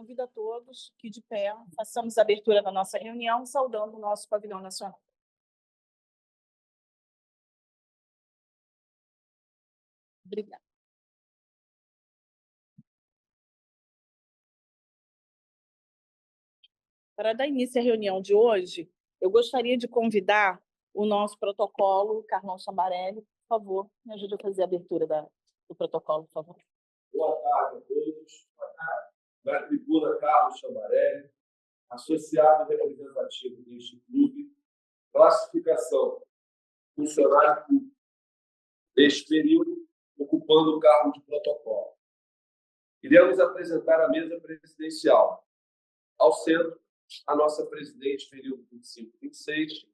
convido a todos que, de pé, façamos a abertura da nossa reunião, saudando o nosso pavilhão nacional. Obrigada. Para dar início à reunião de hoje, eu gostaria de convidar o nosso protocolo, Carlão Chambarelli. Por favor, me ajude a fazer a abertura do protocolo, por favor. Boa tarde a todos. Boa tarde. Na tribuna, Carlos Chambarelli, associado representativo deste clube, classificação, funcionário público, neste período, ocupando o cargo de protocolo. Iremos apresentar a mesa presidencial. Ao centro, a nossa presidente, período 25-26,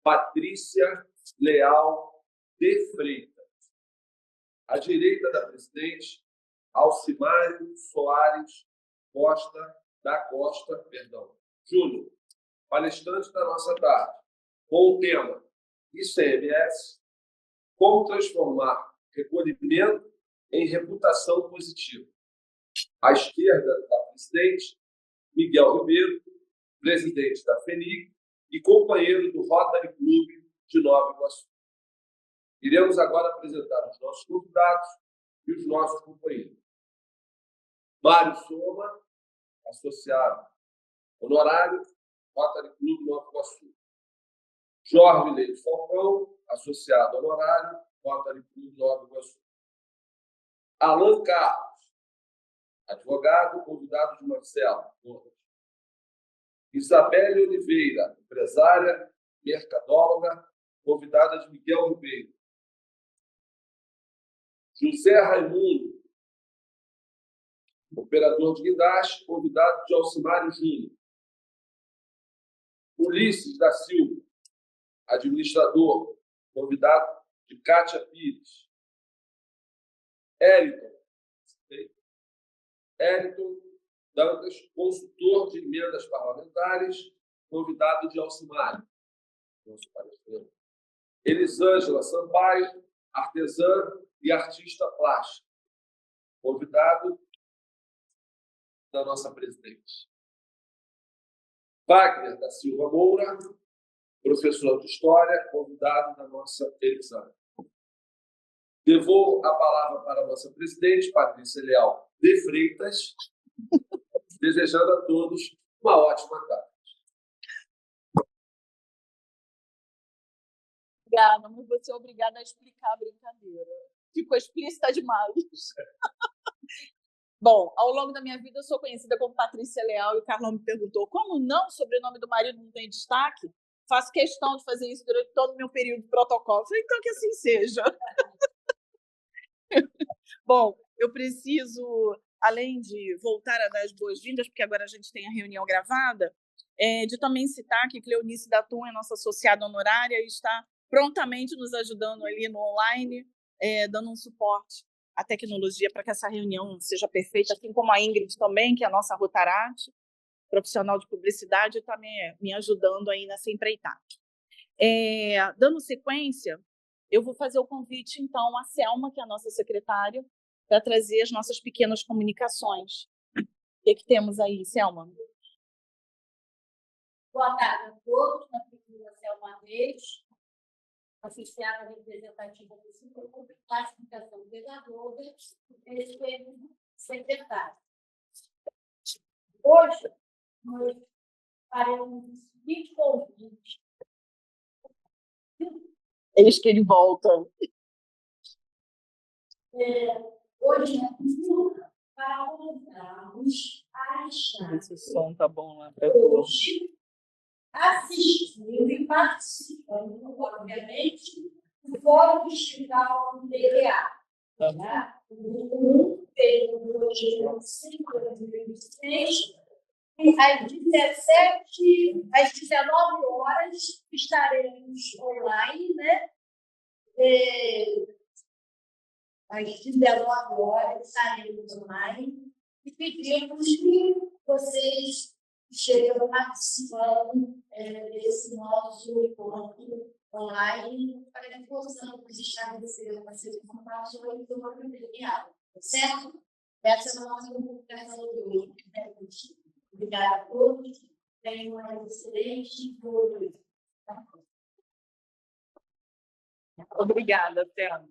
Patrícia Leal de Freitas. À direita da presidente, Alcimário Soares Júnior, palestrante da nossa tarde, com o tema ICMS, como transformar recolhimento em reputação positiva. À esquerda da presidente, Miguel Ribeiro, presidente da FENIC e companheiro do Rotary Clube de Nova Iguaçu. Iremos agora apresentar os nossos convidados e os nossos companheiros. Mário Soma, associado honorário, Rotary Clube Nova Iguaçu. Jorge Leite Falcão, associado honorário, Rotary Clube Nova Iguaçu. Alan Carlos, advogado, convidado de Marcelo. Isabelle Oliveira, empresária, mercadóloga, convidada de Miguel Ribeiro. José Raimundo, operador de guindaste, convidado de Alcimário Júnior. Ulisses da Silva, administrador, convidado de Cátia Pires. Eriton Dantas, consultor de emendas parlamentares, convidado de Alcimário. Elisângela Sampaio, artesã e artista plástica, convidado da nossa presidente. Wagner da Silva Moura, professor de História, convidado da nossa Elisângela. Devolvo a palavra para a nossa presidente, Patrícia Leal de Freitas, desejando a todos uma ótima tarde. Obrigada, mas vou ser obrigada a explicar a brincadeira. Ficou explícita demais. Bom, ao longo da minha vida, eu sou conhecida como Patrícia Leal e o Carlão me perguntou como não o sobrenome do marido não tem destaque? Faço questão de fazer isso durante todo o meu período de protocolo. Falei, então que assim seja. Bom, eu preciso, além de voltar a dar as boas-vindas, porque agora a gente tem a reunião gravada, de também citar que Cleonice Datum é nossa associada honorária e está prontamente nos ajudando ali no online, dando um suporte à tecnologia para que essa reunião seja perfeita, assim como a Ingrid também, que é a nossa rotarate, profissional de publicidade, está me ajudando aí nessa empreitada. Dando sequência, eu vou fazer o convite, então, à Selma, que é a nossa secretária, para trazer as nossas pequenas comunicações. O que temos aí, Selma? Boa tarde a todos, na tribuna Selma Reis, associada representativa do Centro de Classificação Pedagoga, esse período secretário. Hoje, nós faremos o seguinte convite. Eis que ele volta. Hoje, para convidarmos a estar esse som tá bom lá para todos. Assistindo e participando, obviamente, do Fórum Distrital do DDA. Período hoje, 2026, às 19 horas, estaremos online, né? Às 19 horas, estaremos online e pedimos que vocês estejam participando desse nosso encontro online para que possamos estabelecer essas informações sobre o material, certo? Essa é a nossa comunicação de hoje. Obrigada a todos. Tenham uma excelente noite. Obrigada, Thelma.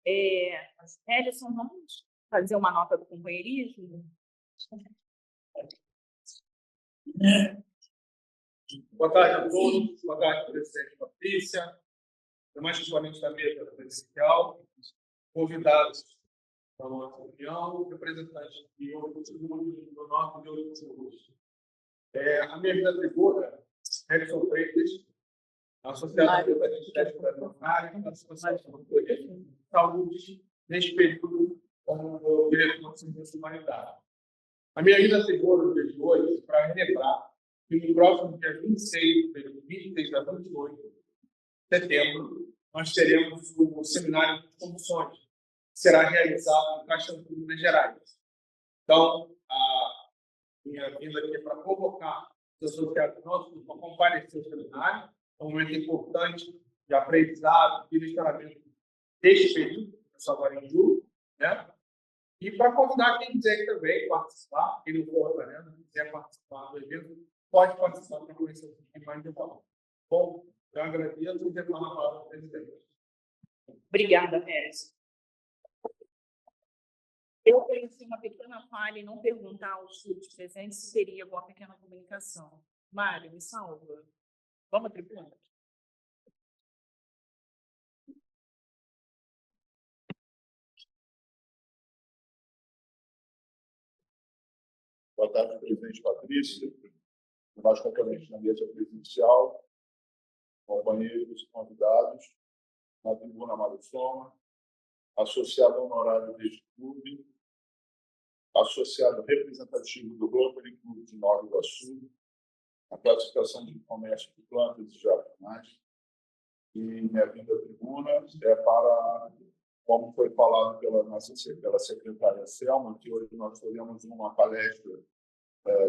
Helison, vamos fazer uma nota do companheirismo? Boa tarde a todos. Boa tarde, presidente Patrícia, demais componentes da mesa presidencial, convidados da nossa reunião, representantes de outros grupos do nosso de outros grupos. A minha vida tribuna, Helison Freitas, associada à Universidade Federal, da Associação de Saúde, neste período como diretor de serviço humanitário. A minha vida tribuna no dia de hoje, para relembrar que no próximo dia 26 a 28 de setembro, nós teremos o seminário de condições, que será realizado em Caxambu, Minas Gerais. Então, a minha vinda aqui é para convocar os associados nossos para comparecer ao seminário, é um momento importante de aprendizado, de direcionamento deste período, agora em julho, né? E para convidar quem quiser também participar, quem não for organizando, quiser participar do evento, pode participar para conhecer um pouquinho mais de volta. Bom, eu agradeço e retorno a palavra ao presidente. Obrigada, Helison. Eu conheci uma pequena falha em não perguntar aos grupos presentes se teria alguma pequena comunicação. Mário, me salva. Vamos à tribuna. Boa tarde, presidente Patrícia, demais componentes na mesa presidencial, companheiros e convidados, na tribuna Mário Soma, associado honorário deste clube, associado representativo do Rotary Clube de Nova Iguaçu, a classificação de comércio de plantas e jardinagem. E minha vinda à tribuna é para, como foi falado pela secretária Selma, que hoje nós teremos uma palestra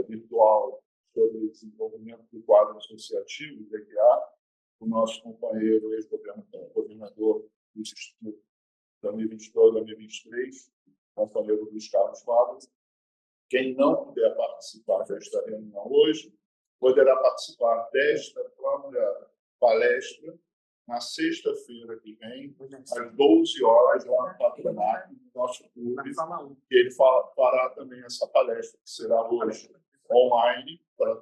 virtual sobre o desenvolvimento do quadro associativo, DQA, o nosso companheiro ex-governador do Instituto 2022-2023, companheiro Luiz Carlos Fábio. Quem não puder participar desta reunião hoje, poderá participar desta própria palestra na sexta-feira que vem, às 12 horas, lá no patronato do nosso clube, que ele fará também essa palestra, que será hoje online para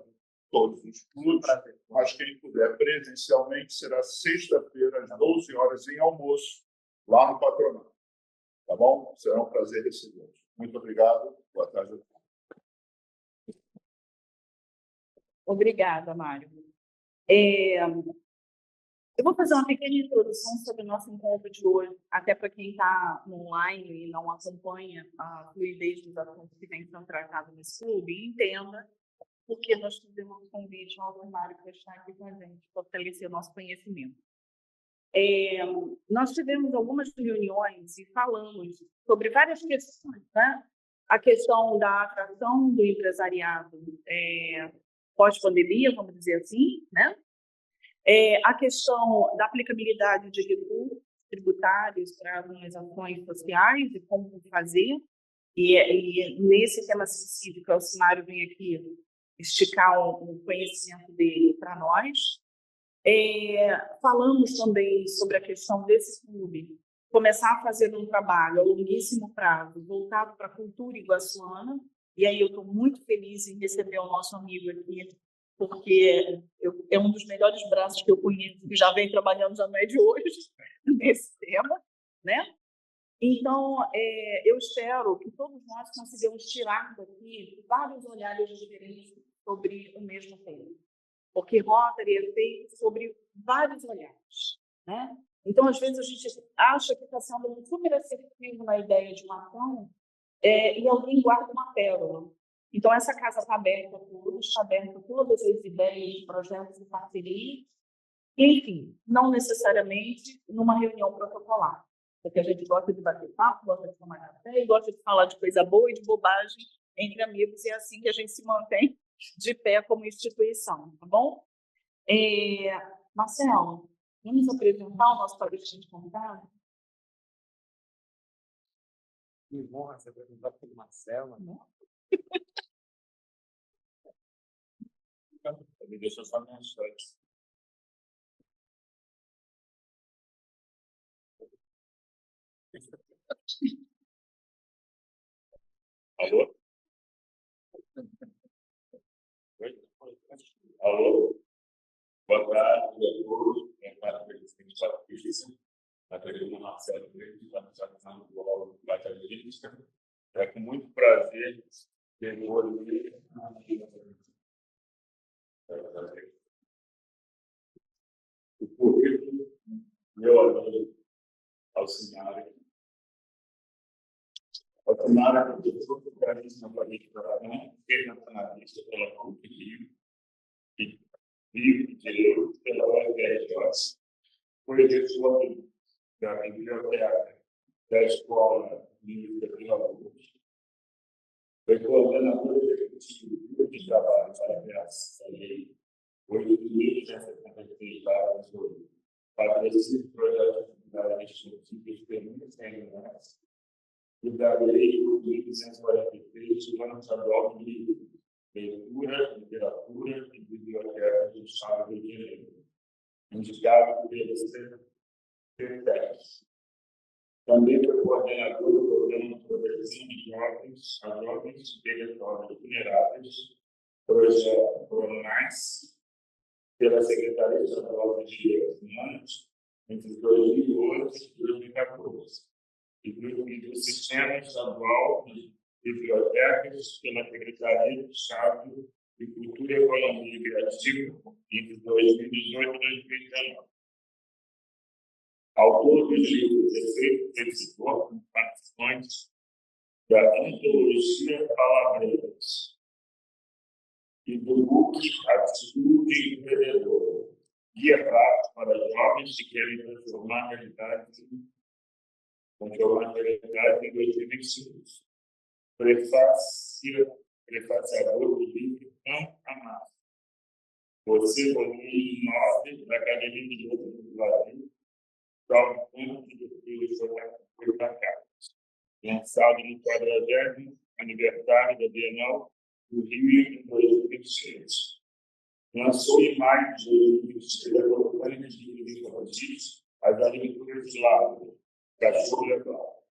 todos os clubes, mas quem puder presencialmente será sexta-feira, às 12 horas, em almoço, lá no patronato. Tá bom? Será um prazer recebê-los. Muito obrigado. Boa tarde a todos. Obrigada, Mário. Eu vou fazer uma pequena introdução sobre o nosso encontro de hoje, até para quem está online e não acompanha a fluidez dos assuntos que vem sendo tratados nesse clube, e entenda porque nós fizemos um convite ao Mário para estar aqui com a gente, fortalecer o nosso conhecimento. Nós tivemos algumas reuniões e falamos sobre várias questões, né? A questão da atração do empresariado pós-pandemia, vamos dizer assim, né? A questão da aplicabilidade de recursos tributários para algumas ações sociais e como fazer. E nesse tema sensível, que o Elcimário vem aqui esticar o conhecimento dele para nós. Falamos também sobre a questão desse clube começar a fazer um trabalho a longuíssimo prazo voltado para a cultura iguaçuana, e aí eu estou muito feliz em receber o nosso amigo aqui, porque é um dos melhores braços que eu conheço, que já vem trabalhando, já não é de hoje, nesse tema, né? Então, eu espero que todos nós consigamos tirar daqui vários olhares diferentes sobre o mesmo tema, porque Rotary é feito sobre vários olhares, né? Então, às vezes, a gente acha que está sendo super assertivo na ideia de uma ação e alguém guarda uma pérola. Então, essa casa está aberta a todos, está aberta a todas as ideias, projetos e parcerias, enfim, não necessariamente numa reunião protocolar, porque a gente gosta de bater papo, gosta de tomar café e gosta de falar de coisa boa e de bobagem entre amigos, e é assim que a gente se mantém de pé como instituição, tá bom? Marcelo, vamos apresentar o nosso palestrante convidado? Que honra ser apresentado pelo Marcelo. Deixa eu só me achar. Alô? Alô? Boa tarde a todos. Para o presidente Patrícia, a tribuna Marcelo Freire, que está nos ajudando do aula de batalha jurídica. É com muito prazer que eu vou ler o currículo meu amigo Alcinário. Alcinário é professor do Brasil na Bahia de Paraná, internacionalista pela PUC Rio e direito pela UFRJ. Foi diretor da biblioteca da Escola Livre de Alunos. Foi coordenador executivo de trabalho para a criação da Lei 8.173, patrocínio projeto de atividades estudantis permanentes e da Lei 8.243, do Ano Estadual de Leitura, Literatura e Biblioteca do Estado do Rio de Janeiro, indicado pelo CPTEC. Também foi coordenador do programa de proteção de jovens a jovens eletrônicos vulneráveis, projeto PRONAS, pela Secretaria Estadual de Direitos Humanos, entre 2012 e 2014, e do Sistema Estadual de Bibliotecas pela Secretaria de Estado de Cultura e Economia Criativa, entre 2018 e 2019. Autor dos livros Efeitos Editor, com participantes da Antologia Palavreiras e do book Atitude Empreendedora, guia prático para jovens que querem transformar a realidade em 2025. Prefaciador do livro Não Amar. Você, volume 9 da Academia de Letras do Brasil, Jovem Ponto de foi para cá. Lançado no 40º aniversário da Bienal do Rio em 2026. Lançou em maio de 2023 a coletânea de livros infantis As Aventuras de Lázaro, Cachorro Legal.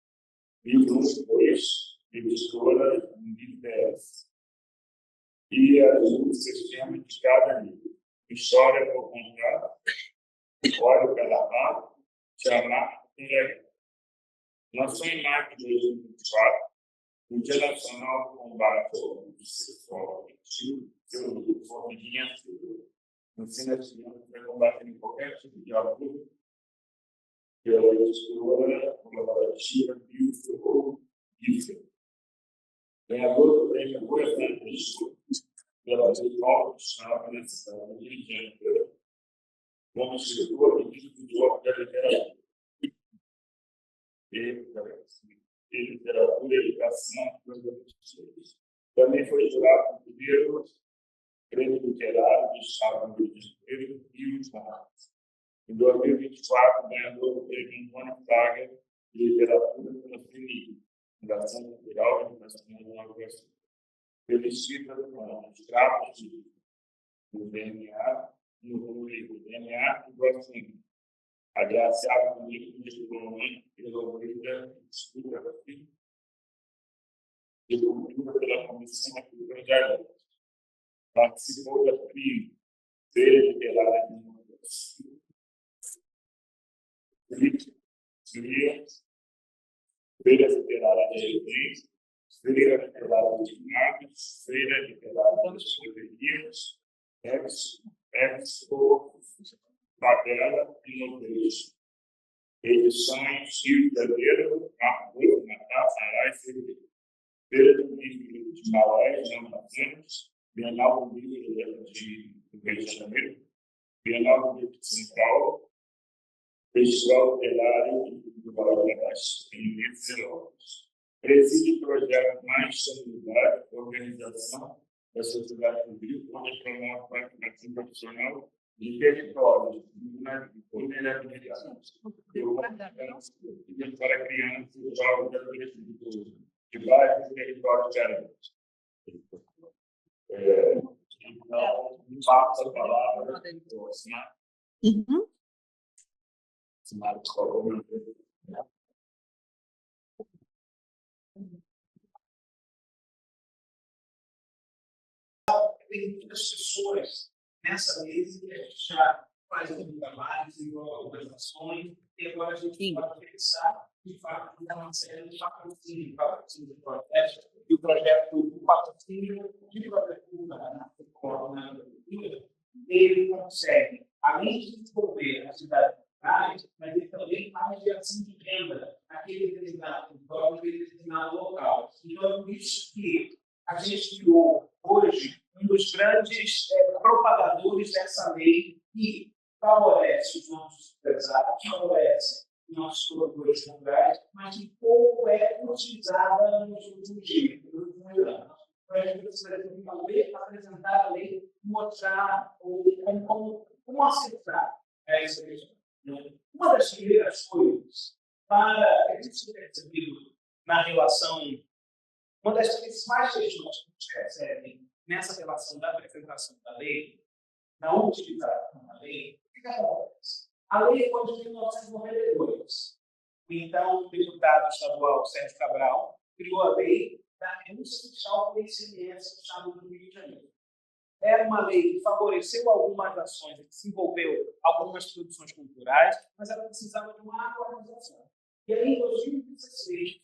Livro 2, editora Livres. E as músicas temas de cada livro. História por contar, Olho pela mão, Chamar e Legal. Lançou em maio de 2024 o Dia Nacional do Combate ao Abuso Sexual Infantil, seu formiguinha ensina as crianças a combater qualquer tipo de abuso pela editora colaborativa Bíblia. Ganhador do prêmio Goiânia pela Escola de Estado na cidade do Rio de Janeiro, como escritor e distribuidor da literatura. E literatura e educação. Também foi jurado no primeiro prêmio literário do Estado do Rio de Janeiro e os Marcos. Em 2024, ganhador do prêmio Antônio Fraga de literatura pela FENIC, Fundação Cultural e Educacional da Nova Iguaçu. Felicita com os tratos do DNA, no livro DNA e Iguaçu. Agraciado com o livro de Economia resolvida estuda de cultura pela Comissão de Cultura de Arte. Participou da FRI, Feira Literária de Iguaçu. Feira Literária de Reis, Feira Literária de Imagens, Feira Literária das Livrarias, Expo, Favela e Nordeste. Edições Rio de Janeiro, Marco, Natal, Pará e Fevereiro. Feira do Livro de Maués, no Amazonas, Bienal do Livro de Rio de Janeiro, Bienal do Livro de São Paulo, Festival Literário do Vale das Minas. Preside o projeto Mais Solidariedade, organização da sociedade civil, onde promove a participação profissional de territórios de vulnerabilidade para crianças e jovens de vários territórios carentes. Então, passo a palavra para o Sinara. Sinara, por favor. Tem muitas pessoas nessa mesa que a gente já faz algum trabalho, desenvolve algumas ações, e agora a gente pode pensar, de fato, uma série de patrocínio do projeto, e o projeto do patrocínio de prefeitura na agricultura, ele consegue, além de desenvolver a cidade rurais, mas ele também faz geração de renda naquele determinado local. Então, é por isso que a gente criou hoje um dos grandes propagadores dessa lei que favorece os nossos empresários, favorece os nossos produtores rurais, mas que pouco é utilizada nos últimos dias, nos últimos anos. Então, a gente precisa apresentar a lei, mostrar como acessar essa questão. Uma das primeiras coisas para a gente percebido na relação, uma das principais questões que a gente recebe nessa relação da apresentação da lei, na utilização da lei, o que acontece? A lei foi de 1992. Então, o deputado estadual Sérgio Cabral criou a lei da renúncia fiscal do ICMS do Estado do Rio de Janeiro. Era uma lei que favoreceu algumas ações, que desenvolveu algumas produções culturais, mas ela precisava de uma atualização. E aí, em 2016,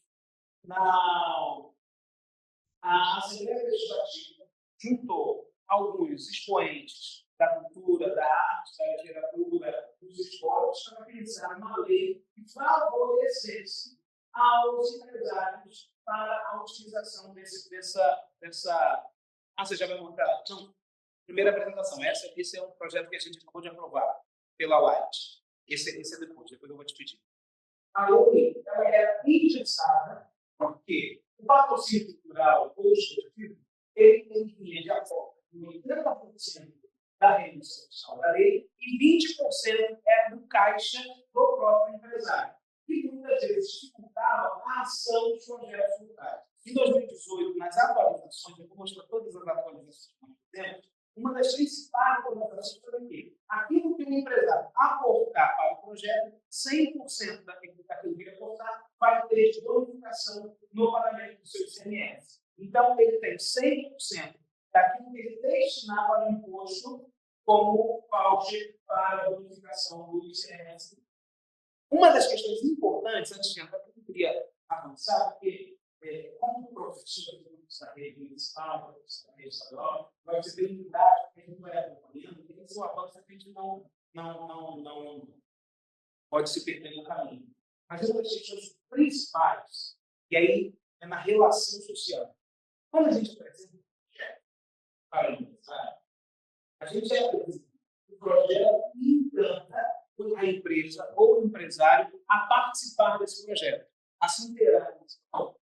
a Assembleia Legislativa juntou alguns expoentes da cultura, da arte, da literatura, dos esportes, para pensar numa lei que favorecesse aos empresários para a utilização dessa... você já vai montar? Não. Primeira apresentação. Esse é um projeto que a gente acabou de aprovar pela Light. Esse é depois eu vou te pedir. A lei era engessada, porque o patrocínio cultural ou esportivo, ele tem linha de acordo com 80% da renúncia fiscal da lei e 20% é do caixa do próprio empresário, que muitas vezes dificultava a ação dos projetos culturais. Em 2018, nas atualizações, eu vou mostrar todas as atualizações que nós fizemos, uma das principais atualizações foi que aquilo que o empresário aportar para o projeto, 100% daquilo que ele aportar vai ter de bonificação no pagamento do seu ICMS. Então, ele tem 100% daquilo que ele destinar para o imposto como voucher para a bonificação do ICMS. Uma das questões importantes, antes de entrar, que eu queria avançar, porque como professor da rede municipal, da rede estadual, vai ser bem didático, porque a gente vai acompanhando, porque esse é um avanço que a gente não pode se perder no caminho. Mas uma das questões principais, e aí é na relação social. Quando a gente apresenta um projeto para o empresário, a gente apresenta o projeto e encanta a empresa ou o empresário a participar desse projeto, a se inteirar nesse projeto.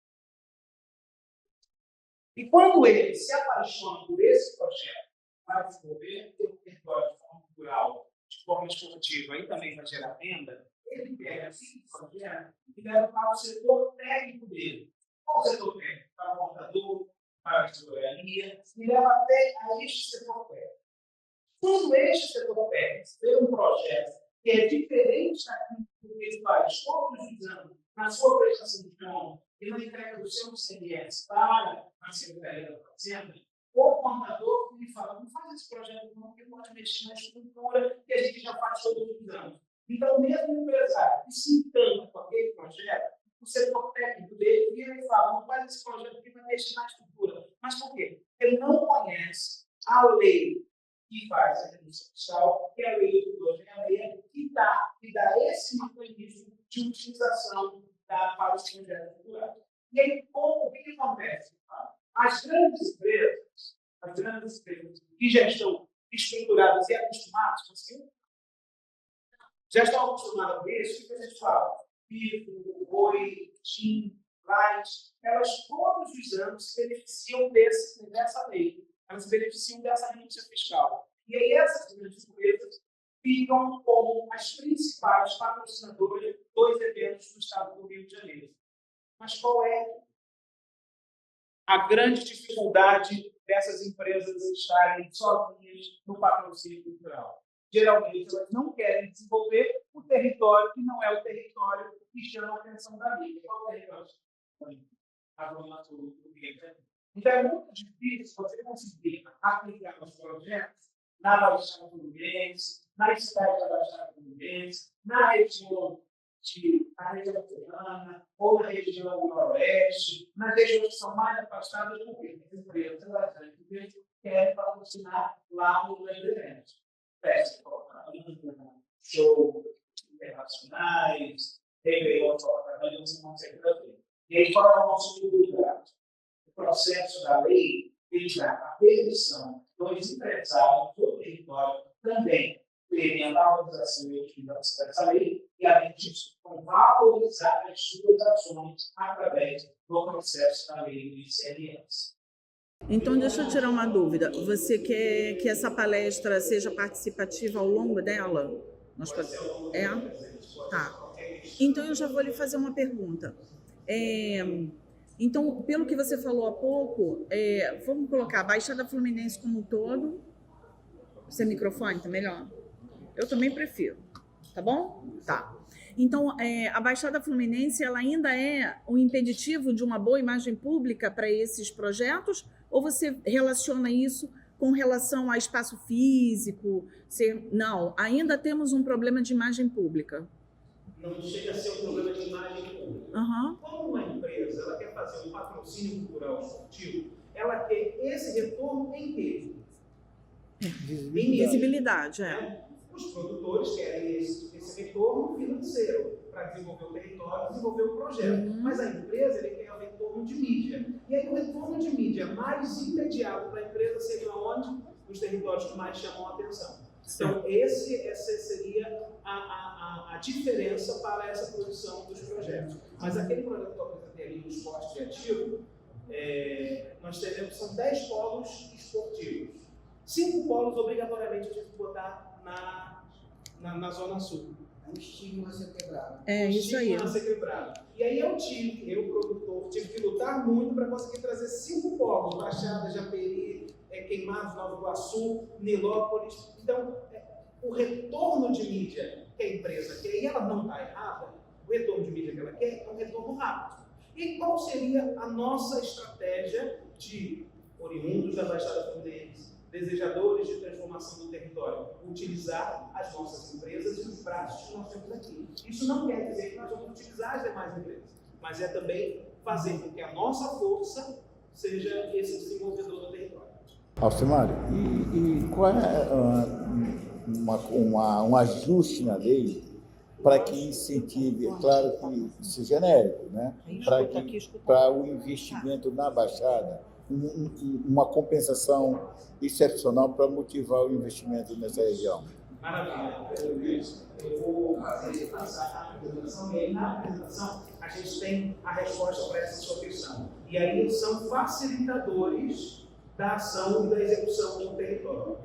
E quando ele se apaixona por esse projeto, vai desenvolver o território de forma cultural, de forma esportiva e também vai gerar renda, ele pega esse projeto e leva para o setor técnico dele. Qual o setor técnico? Para o montador, para a tesouraria, e leva até a este setor técnico. Quando este setor técnico vê um projeto que é diferente daquilo que ele faz todos os anos na sua prestação de conta e na entrega do seu ICMS para a Secretaria da Fazenda, o contador me fala, não faz esse projeto não, porque pode mexer na estrutura que a gente já faz todos os anos. Então, mesmo o empresário que se encanta com aquele projeto, o setor técnico dele vira e fala, não faz esse projeto porque vai mexer na estrutura. Mas por quê? Ele não conhece a lei que faz a renúncia fiscal, que é a lei do 266, que dá esse mecanismo de utilização para os projetos culturais. E aí, o que acontece? As grandes empresas que já estão estruturadas e acostumadas com isso, já estão acostumadas com isso, o que a gente fala? Vivo, Oi, TIM, Light, elas todos os anos se beneficiam dessa lei, elas se beneficiam dessa renúncia fiscal. E aí essas grandes empresas ficam como as principais patrocinadoras dos eventos do Estado do Rio de Janeiro. Mas qual é a grande dificuldade dessas empresas estarem sozinhas no patrocínio cultural? Geralmente, elas não querem desenvolver o território que não é o território que chama a atenção da mídia. Qual é o território? A Zona Sul do Rio de Janeiro. Então, é muito difícil você conseguir aplicar os projetos na Baixada Fluminense, na cidade da Baixada Fluminense, na região serrana, ou na região do Noroeste, nas regiões que são mais afastadas, porque as empresas querem patrocinar lá no evento. Festa, show internacionais, Réveillon, você não sei o. E aí, qual é o nosso lugar? O processo da lei visa a permissão dos empresários do território também terem a valorização e utilização dessa lei e, além disso, valorizar as suas ações através do processo da lei do ICMS. Então, deixa eu tirar uma dúvida. Você quer que essa palestra seja participativa ao longo dela? É? Tá. Então, eu já vou lhe fazer uma pergunta. Então, pelo que você falou há pouco, vamos colocar a Baixada Fluminense como um todo. Seu microfone, tá melhor? Eu também prefiro. Tá bom? Tá. Então, a Baixada Fluminense ela ainda é um impeditivo de uma boa imagem pública para esses projetos? Ou você relaciona isso com relação a espaço físico? Não, ainda temos um problema de imagem pública. Não chega a ser um problema de imagem pública. Uhum. Quando uma empresa ela quer fazer um patrocínio cultural esportivo, ela quer esse retorno em quê? Visibilidade, Os produtores querem esse retorno financeiro para desenvolver o território, desenvolver o projeto. Mas a empresa quer o retorno de mídia. E aí o retorno de mídia mais imediato para a empresa seria onde? Nos territórios que mais chamam a atenção. Então, essa seria a diferença para essa produção dos projetos. Mas aquele projeto que eu apresentei ali, o esporte criativo, nós teremos, são 10 polos esportivos. 5 polos, obrigatoriamente, a gente vai botar na Zona Sul. É um estigma a ser quebrado. Isso aí. A ser quebrado. E aí eu, produtor, tive que lutar muito para conseguir trazer 5 polos, Baixada, Japeri, Queimados, Nova Iguaçu, Nilópolis. Então, o retorno de mídia que a empresa quer, e ela não está errada, o retorno de mídia que ela quer é um retorno rápido. E qual seria a nossa estratégia de oriundos da Baixada Fluminense, desejadores de transformação do território, utilizar as nossas empresas e os braços que nós temos aqui? Isso não quer dizer que nós vamos utilizar as demais empresas, mas é também fazer com que a nossa força seja esse desenvolvedor do território. Alcimário, e qual é um ajuste na lei para que incentive, é claro que isso é genérico, né? Para o investimento na Baixada, uma compensação excepcional para motivar o investimento nessa região? Maravilha. Eu vou fazer passar a apresentação e aí na apresentação a gente tem a resposta para essa sua questão. E aí são facilitadores da ação e da execução do território.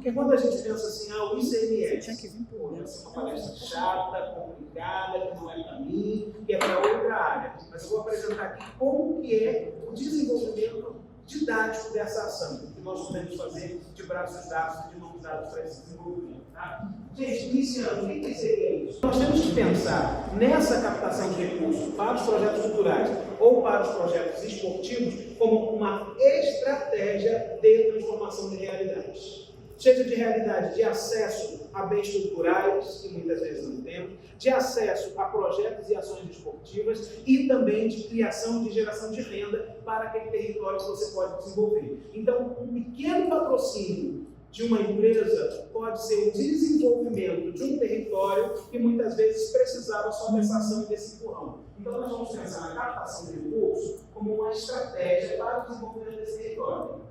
E quando a gente pensa assim, o ICMS, pode ser uma palestra chata, complicada, que não é para mim, que é para outra área. Mas eu vou apresentar aqui como que é o desenvolvimento didático dessa ação, que nós podemos fazer de braços dados e de mãos dadas para esse desenvolvimento. Tá? Gente, iniciando, o que seria isso? Nós temos que pensar nessa captação de recursos para os projetos culturais ou para os projetos esportivos como uma estratégia de transformação de realidades. Seja de realidade de acesso a bens culturais, que muitas vezes não temos, de acesso a projetos e ações esportivas e também de criação e de geração de renda para aquele território que você pode desenvolver. Então, um pequeno patrocínio de uma empresa pode ser o desenvolvimento de um território que muitas vezes precisava só dessa ação e desse empurrão. Então, nós vamos pensar na captação de recursos como uma estratégia para o desenvolvimento desse território.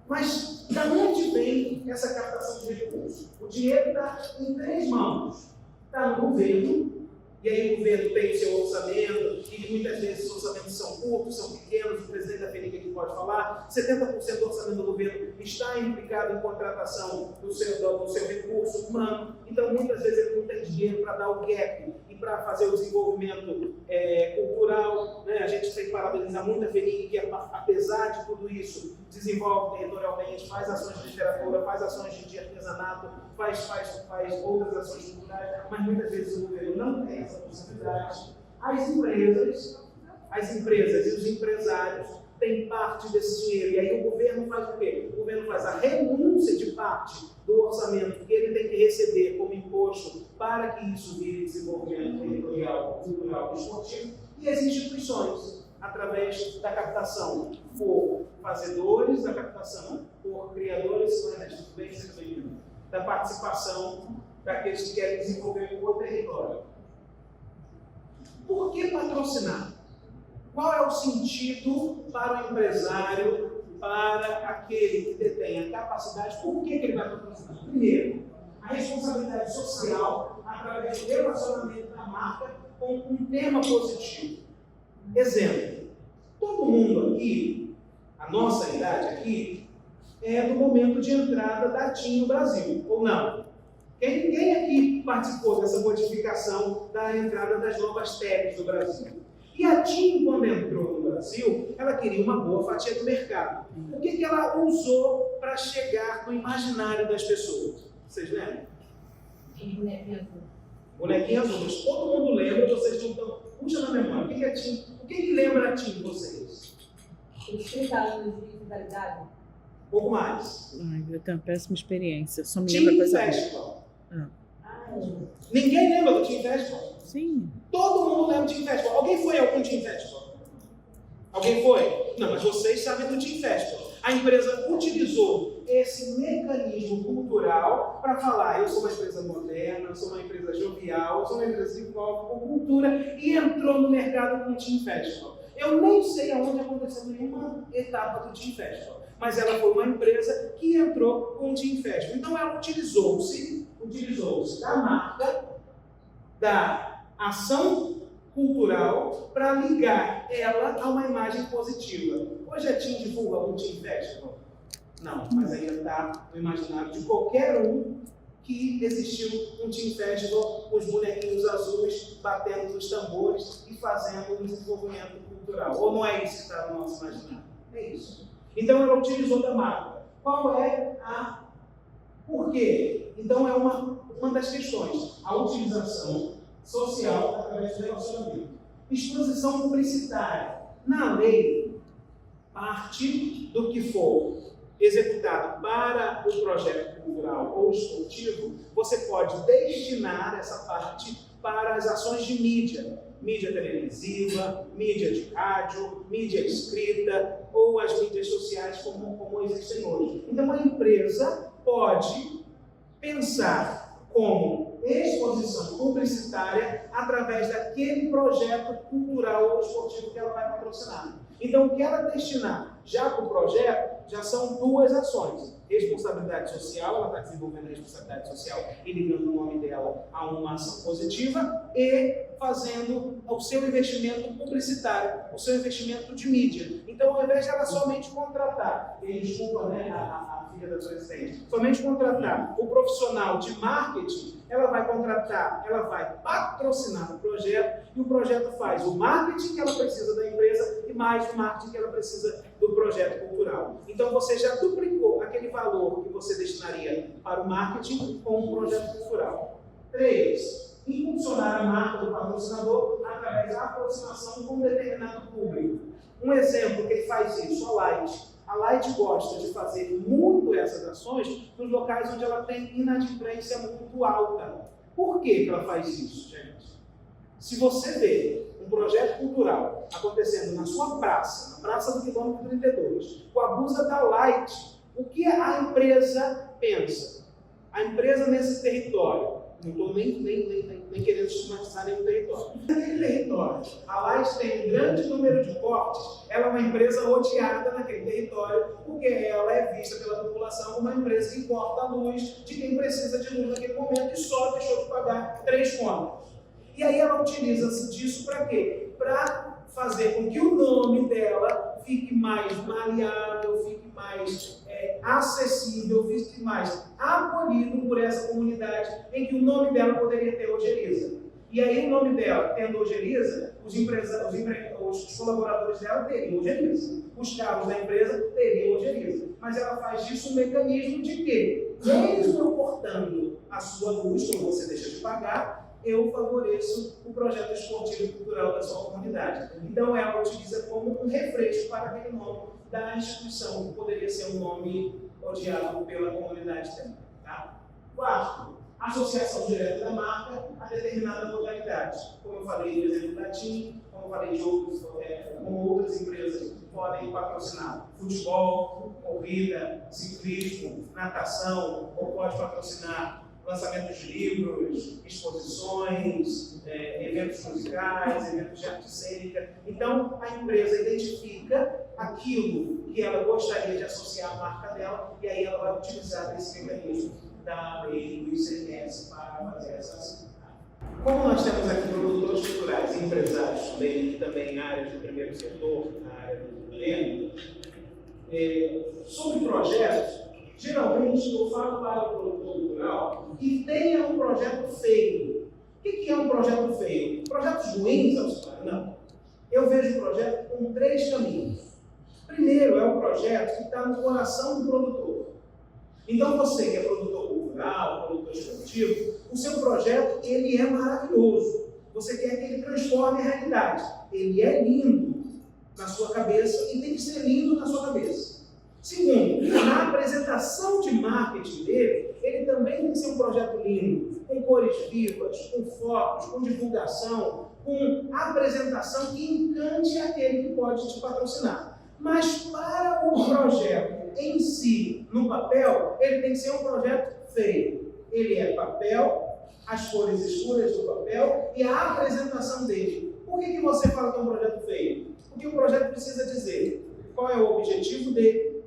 Mas, de onde vem essa captação de recursos? O dinheiro está em 3 mãos. Está no governo, e aí o governo tem o seu orçamento, e muitas vezes os orçamentos são curtos, são pequenos, o presidente da FENIC aqui pode falar, 70% do orçamento do governo está implicado em contratação do seu recurso humano, então muitas vezes ele não tem dinheiro para dar o gap e para fazer o desenvolvimento cultural, né? A gente tem que parabenizar muito a FENIC, que apesar de tudo isso, desenvolve territorialmente, faz ações de literatura, faz ações de artesanato, faz outras ações culturais, mas muitas vezes o governo não tem essa possibilidade. As empresas e os empresários têm parte desse dinheiro, e aí o governo faz o quê? O governo faz a renúncia de parte do orçamento que ele tem que receber como imposto para que isso vire desenvolvimento territorial, cultural e esportivo, e as instituições, através da captação por fazedores, da captação por criadores, da participação daqueles que querem desenvolver o território. Por que patrocinar? Qual é o sentido para o empresário, para aquele que detém a capacidade? Por que ele vai patrocinar? Primeiro, a responsabilidade social através do relacionamento da marca com um tema positivo. Exemplo, todo mundo aqui, a nossa idade aqui, é do momento de entrada da TIM no Brasil, ou não? Quem aqui participou dessa modificação da entrada das novas TECs do Brasil? E a TIM, quando entrou no Brasil, ela queria uma boa fatia do mercado. O que ela usou para chegar no imaginário das pessoas? Vocês lembram? Bonequinha azul. Bonequinha azul. Mas todo mundo lembra, vocês não estão... Puxa na memória, o que é a TIM? O que lembra a TIM de vocês? Os 30 anos de fidelidade. Um pouco mais. Ai, eu tenho uma péssima experiência, só me lembra coisa Festival. Ah, Ninguém lembra do Team Festival? Sim. Todo mundo lembra do Team Festival. Alguém foi a algum Team Festival? Alguém foi? Não, mas vocês sabem do Team Festival. A empresa utilizou esse mecanismo cultural para falar: eu sou uma empresa moderna, eu sou uma empresa jovial, eu sou uma empresa que envolve com cultura, e entrou no mercado com o Team Festival. Eu nem sei aonde aconteceu nenhuma etapa do Team Festival, mas ela foi uma empresa que entrou com o Team Festival. Então ela utilizou-se da marca, da ação cultural, para ligar ela a uma imagem positiva. Hoje a TIM divulga um Team Festival? Não, mas ainda está no imaginário de qualquer um que existiu um Team Festival com os bonequinhos azuis batendo nos tambores e fazendo um desenvolvimento cultural. Ou não é isso que está no nosso imaginário? É isso. Então ela utilizou da marca. Qual é a... Por quê? Então é uma das questões. A utilização social através do relacionamento. Exposição publicitária. Na lei, parte do que for executado para o projeto cultural ou esportivo, você pode destinar essa parte para as ações de mídia. Mídia televisiva, mídia de rádio, mídia escrita ou as mídias sociais como existem hoje. Então a empresa pode pensar como exposição publicitária através daquele projeto cultural ou esportivo que ela vai patrocinar. Então, o que ela destinar já para o projeto, já são duas ações. Responsabilidade social, ela está desenvolvendo a responsabilidade social e ligando o nome dela a uma ação positiva, e fazendo o seu investimento publicitário, o seu investimento de mídia. Então, ao invés de ela somente contratar, e desculpa, né, a filha da presidente, somente contratar o profissional de marketing, ela vai contratar, ela vai patrocinar o projeto, e o projeto faz o marketing que ela precisa da empresa e mais o marketing que ela precisa do projeto cultural. Então você já duplicou aquele valor que você destinaria para o marketing com o projeto cultural. 3. Impulsionar a marca do patrocinador através da aproximação com um determinado público. Um exemplo que ele faz isso, a Light. A Light gosta de fazer muito essas ações nos locais onde ela tem inadimplência muito alta. Por que ela faz isso, gente? Se você vê um projeto cultural acontecendo na sua praça, na Praça do Quilômetro 32, com a blusa da Light, o que a empresa pensa? A empresa nesse território, não estou nem querendo estigmatizar nenhum território. Naquele território, a Light tem um grande número de portes, ela é uma empresa odiada naquele território, porque ela é vista pela população como uma empresa que corta a luz de quem precisa de luz naquele momento e só deixou de pagar 3 contas. E aí ela utiliza-se disso para quê? Para fazer com que o nome dela fique mais maleável, fique mais acessível, fique mais acolhido por essa comunidade em que o nome dela poderia ter Ojeriza. E aí o nome dela, tendo Ojeriza, os colaboradores dela teriam Ojeriza. Os cargos da empresa teriam Ojeriza. Mas ela faz disso um mecanismo de que, mesmo eu cortando a sua luz, quando você deixa de pagar, eu favoreço o projeto esportivo e cultural da sua comunidade. Então ela utiliza como um refresco para aquele nome da instituição, que poderia ser um nome odiado pela comunidade também. Tá? Quarto, associação direta da marca a determinada modalidade. Como eu falei do exemplo da TIM, como eu falei de como outras empresas que podem patrocinar futebol, corrida, ciclismo, natação, ou pode patrocinar lançamentos de livros, exposições, eventos musicais, eventos de arte cênica. Então, a empresa identifica aquilo que ela gostaria de associar à marca dela e aí ela vai utilizar esse mecanismo da lei do ICMS para fazer essa ação. Como nós temos aqui produtores culturais e empresários também na área do primeiro setor, na área do governo, sobre projetos, geralmente eu falo para o produtor cultural que tenha um projeto feio. O que é um projeto feio? Projetos ruins, Alcimar? Não. Eu vejo o projeto com 3 caminhos. Primeiro é o projeto que está no coração do produtor. Então você que é produtor cultural, produtor esportivo, o seu projeto ele é maravilhoso. Você quer que ele transforme a realidade. Ele é lindo na sua cabeça e tem que ser lindo na sua cabeça. Segundo, na apresentação de marketing dele, ele também tem que ser um projeto lindo, com cores vivas, com fotos, com divulgação, com apresentação que encante aquele que pode te patrocinar. Mas para o projeto em si, no papel, ele tem que ser um projeto feio. Ele é papel, as cores escuras do papel e a apresentação dele. Por que você fala que é um projeto feio? Porque o projeto precisa dizer qual é o objetivo dele,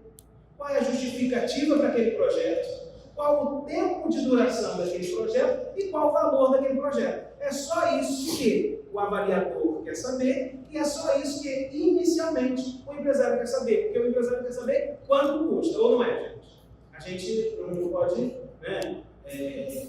qual é a justificativa para aquele projeto, qual o tempo de duração daquele projeto e qual o valor daquele projeto. É só isso que o avaliador quer saber e é só isso que inicialmente o empresário quer saber. Porque o empresário quer saber quanto custa, ou não é, gente? A gente não pode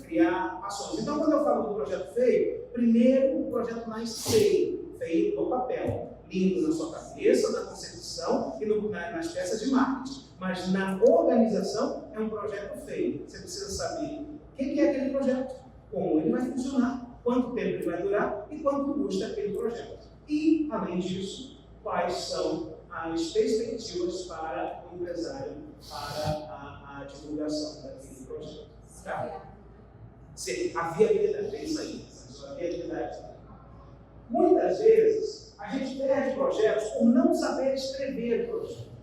criar ações. Então, quando eu falo do projeto feio, primeiro o projeto nasce feio, feio no papel, lindo na sua cabeça, na concepção e nas peças de marketing. Mas na organização é um projeto feio. Você precisa saber o que é aquele projeto, como ele vai funcionar, quanto tempo ele vai durar e quanto custa aquele projeto. E, além disso, quais são as perspectivas para o empresário, para a divulgação daquele projeto. Tá? A viabilidade, é isso aí, a viabilidade. Muitas vezes, a gente perde projetos por não saber escrever o projeto.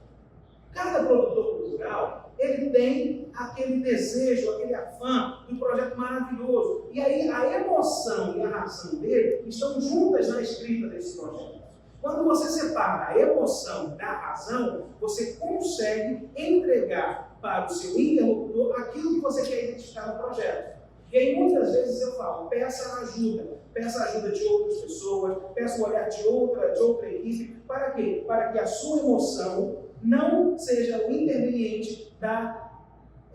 Cada produtor cultural, ele tem aquele desejo, aquele afã do projeto maravilhoso. E aí a emoção e a razão dele estão juntas na escrita desse projeto. Quando você separa a emoção da razão, você consegue entregar para o seu interlocutor aquilo que você quer identificar no projeto. E aí muitas vezes eu falo, peça ajuda de outras pessoas, peça o olhar de outra equipe. Para quê? Para que a sua emoção não seja o interveniente da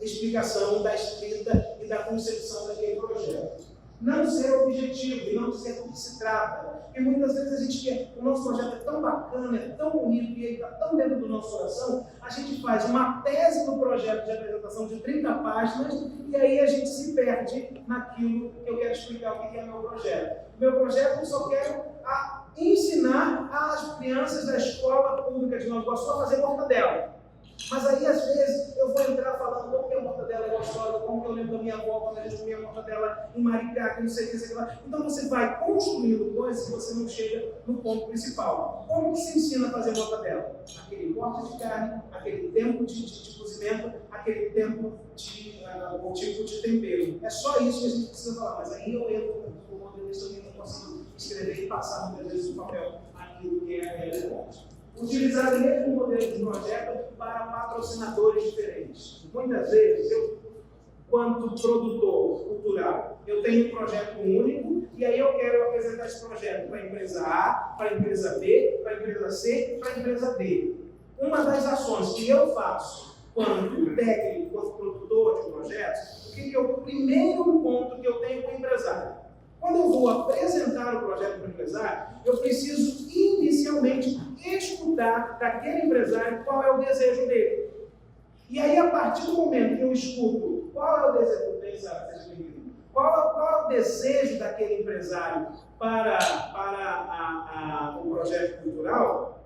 explicação, da escrita e da concepção daquele projeto. Não ser objetivo e não dizer do que se trata. Porque muitas vezes a gente quer, o nosso projeto é tão bacana, é tão bonito e ele está tão dentro do nosso coração, a gente faz uma tese do projeto de apresentação de 30 páginas e aí a gente se perde naquilo que eu quero explicar o que é meu projeto. Meu projeto eu só quero ensinar as crianças da escola pública de Nova Iguaçu a fazer mortadela. Mas aí, às vezes, eu vou entrar falando como que a mortadela é gostosa, como que eu lembro da minha avó quando a gente comia mortadela em Maricá, que não sei o que, sei lá. Então você vai construindo coisas e você não chega no ponto principal. Como que se ensina a fazer mortadela? Aquele corte de carne, aquele tempo de cozimento, aquele tempo o tipo de tempero. É só isso que a gente precisa falar. Mas aí eu entro no modelista que eu não consigo escrever e passar muitas vezes no papel aquilo que é a realidade. Utilizar o mesmo modelo de projeto para patrocinadores diferentes. Muitas vezes, quanto produtor cultural, eu tenho um projeto único e aí eu quero apresentar esse projeto para a empresa A, para a empresa B, para a empresa C e para a empresa D. Uma das ações que eu faço quanto técnico, quanto produtor de projetos, o que é o primeiro ponto que eu tenho com o empresário? Quando eu vou apresentar o projeto para o empresário, eu preciso inicialmente escutar daquele empresário qual é o desejo dele. E aí, a partir do momento que eu escuto qual é o desejo, qual é o desejo daquele empresário para o projeto cultural,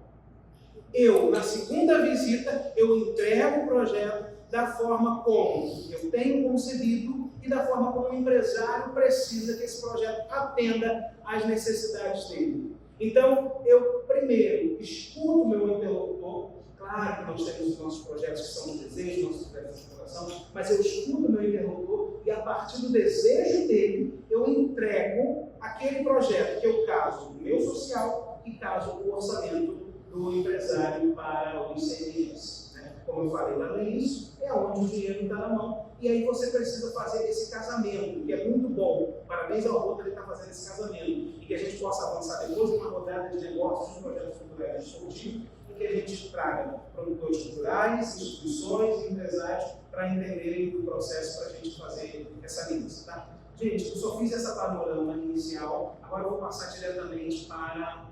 eu, na segunda visita, eu entrego o projeto da forma como eu tenho concebido e da forma como o empresário precisa que esse projeto atenda às necessidades dele. Então, eu primeiro escuto o meu interlocutor. Claro que nós temos os nossos projetos que são os desejos, nossos projetos de exploração, mas eu escuto o meu interlocutor e, a partir do desejo dele, eu entrego aquele projeto que eu caso o meu social e caso o orçamento do empresário para o ICMS. Como eu falei lá no início, é onde o dinheiro está na mão. E aí você precisa fazer esse casamento, que é muito bom. Parabéns ao Rotary que está fazendo esse casamento. E que a gente possa avançar depois em uma rodada de negócios, de projetos culturais esportivos, e que a gente traga produtores culturais, instituições e empresários para entenderem o processo para a gente fazer essa lista. Tá? Gente, eu só fiz essa panorama inicial, agora eu vou passar diretamente para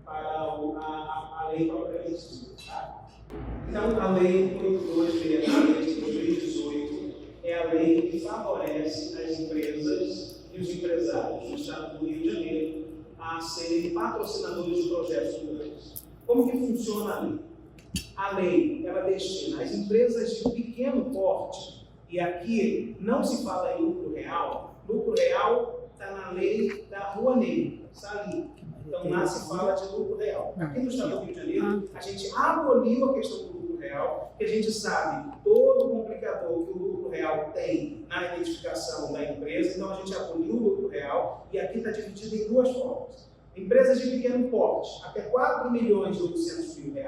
a lei propriamente dita. Tá? Então, a Lei 8263 de 2018 é a lei que favorece as empresas e os empresários do Estado do Rio de Janeiro a serem patrocinadores de projetos culturais. Como que funciona a lei? A lei, ela destina as empresas de pequeno porte, e aqui não se fala em lucro real está na lei da Rouanet, está ali. Então, lá se fala de lucro real. Aqui no Estado do Rio de Janeiro, a gente aboliu a questão do lucro real, que a gente sabe todo o complicador que o lucro real tem na identificação da empresa, então a gente aboliu o lucro real e aqui está dividido em duas formas. Empresas de pequeno porte, até R$ 4.800.000,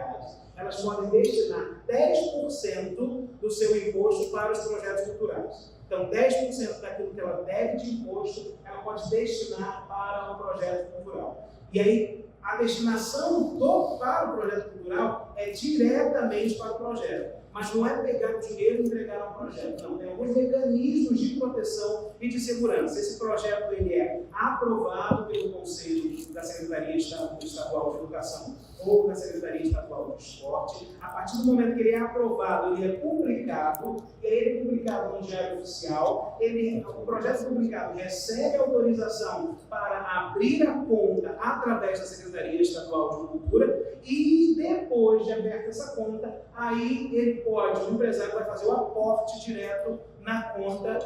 elas podem destinar 10% do seu imposto para os projetos culturais. Então, 10% daquilo que ela deve de imposto, ela pode destinar para o projeto cultural. E aí, a destinação para o projeto cultural é diretamente para o projeto. Mas não é pegar o dinheiro e entregar ao projeto. Não, tem alguns mecanismos de proteção e de segurança. Esse projeto ele é aprovado pelo Conselho da Secretaria Estadual de Educação ou da Secretaria Estadual de Esporte. A partir do momento que ele é aprovado, ele é publicado, e aí ele é publicado no Diário Oficial. O projeto publicado recebe autorização para abrir a conta através da Secretaria Estadual de Cultura, e depois de aberta essa conta, aí o empresário vai fazer o aporte direto na conta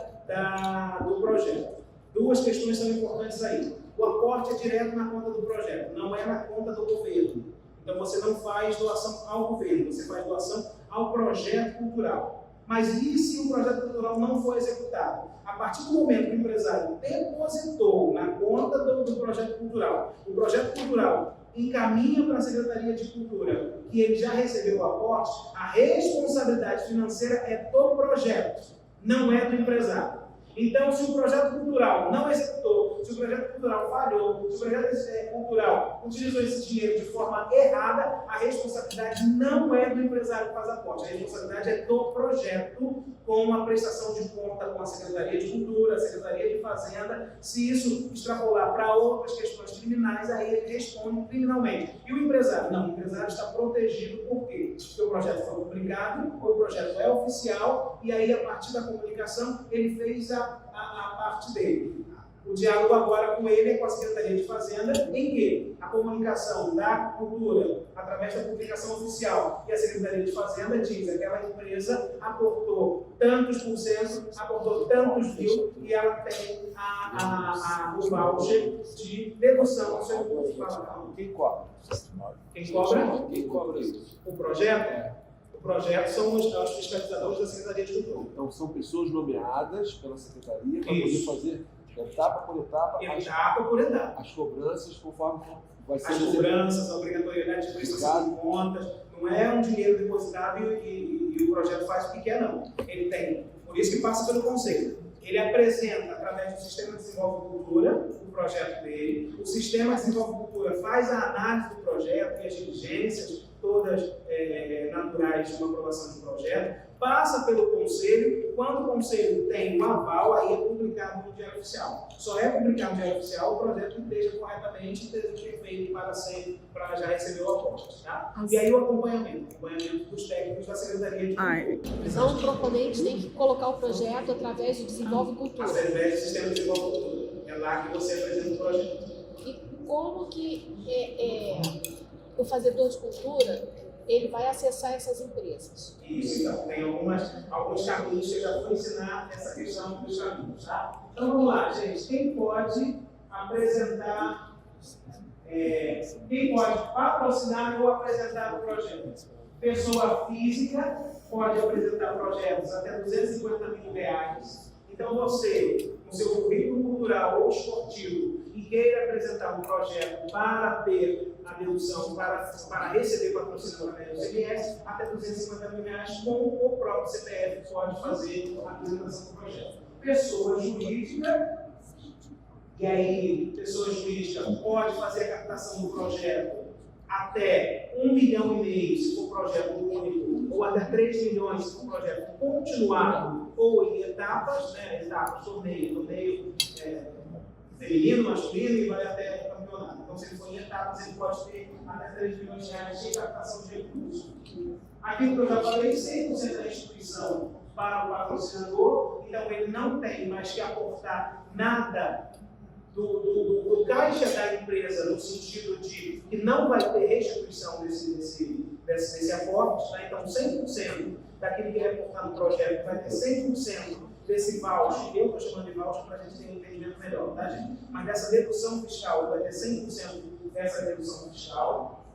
do projeto. Duas questões são importantes aí. O aporte é direto na conta do projeto, não é na conta do governo. Então você não faz doação ao governo, você faz doação ao projeto cultural. Mas e se o projeto cultural não for executado? A partir do momento que o empresário depositou na conta do projeto cultural, o projeto cultural encaminha para a Secretaria de Cultura que ele já recebeu o aporte, a responsabilidade financeira é do projeto, não é do empresário. Então, se o projeto cultural não executou, se o projeto cultural falhou, se o projeto cultural utilizou esse dinheiro de forma errada, a responsabilidade não é do empresário que faz aporte, a responsabilidade é do projeto, com a prestação de conta com a Secretaria de Cultura, a Secretaria de Fazenda. Se isso extrapolar para outras questões criminais, aí ele responde criminalmente. E o empresário? Não, o empresário está protegido, por quê? Porque o projeto foi publicado, o projeto é oficial, e aí, a partir da comunicação, ele fez a parte dele. O diálogo agora com ele é com a Secretaria de Fazenda, em que a comunicação da cultura, através da publicação oficial, e a Secretaria de Fazenda diz que aquela empresa aportou tantos por cento, aportou tantos mil, e ela tem o voucher de dedução do seu imposto. Quem cobra? Quem cobra? Quem cobra isso? O projeto? O projeto são os fiscalizadores da Secretaria de Cultura. Então, são pessoas nomeadas pela Secretaria para poder fazer etapa por etapa, as cobranças conforme vai ser. As cobranças, a obrigatoriedade de prestação de contas, não é um dinheiro depositado e e o projeto faz o que quer, não. Ele tem, por isso que passa pelo conselho. Ele apresenta, através do Sistema Desenvolve Cultura, o projeto dele. O Sistema Desenvolve Cultura faz a análise do projeto e as diligências, todas naturais de uma aprovação de projeto. Passa pelo Conselho. Quando o Conselho tem o aval, aí é publicado no Diário Oficial. Só é publicado no Diário Oficial o projeto que esteja corretamente feito para já receber o aporte. Tá? E aí o acompanhamento dos técnicos da Secretaria de Cultura. Então, o proponente tem que colocar o projeto através do Desenvolve Cultura. Através do Sistema de Desenvolve Cultura. É lá que você apresenta o projeto. E como que o fazedor de cultura ele vai acessar essas empresas? Isso, então, tem alguns caminhos que eu já vou ensinar essa questão dos caminhos, tá? Então vamos lá, gente. Quem pode apresentar, quem pode patrocinar ou apresentar o projeto? Pessoa física pode apresentar projetos até R$250 mil. Então você, com seu currículo cultural ou esportivo, e queira apresentar um projeto para ter a dedução, para receber patrocínio através do ICMS, até R$250 mil com o próprio CPF pode fazer a apresentação do projeto. Pessoa jurídica, e aí, pessoa jurídica pode fazer a captação do projeto até R$1,5 milhão se for projeto único, ou até R$3 milhões se for projeto continuado, ou em etapas, etapas, torneio feminino, masculino e vai até o campeonato. Então, se ele for em etapas, ele pode ter até R$3 milhões de captação de recursos. Aquilo que eu já falei, 100% da instituição para o patrocinador, então ele não tem mais que aportar nada do caixa da empresa, no sentido de que não vai ter restituição desse aporte, tá? Então 100% daquele que é aportado no projeto vai ter 100% desse voucher, eu estou chamando de voucher para a gente ter um entendimento melhor, tá, gente? Mas dessa dedução fiscal, vai ter 100% dessa dedução fiscal.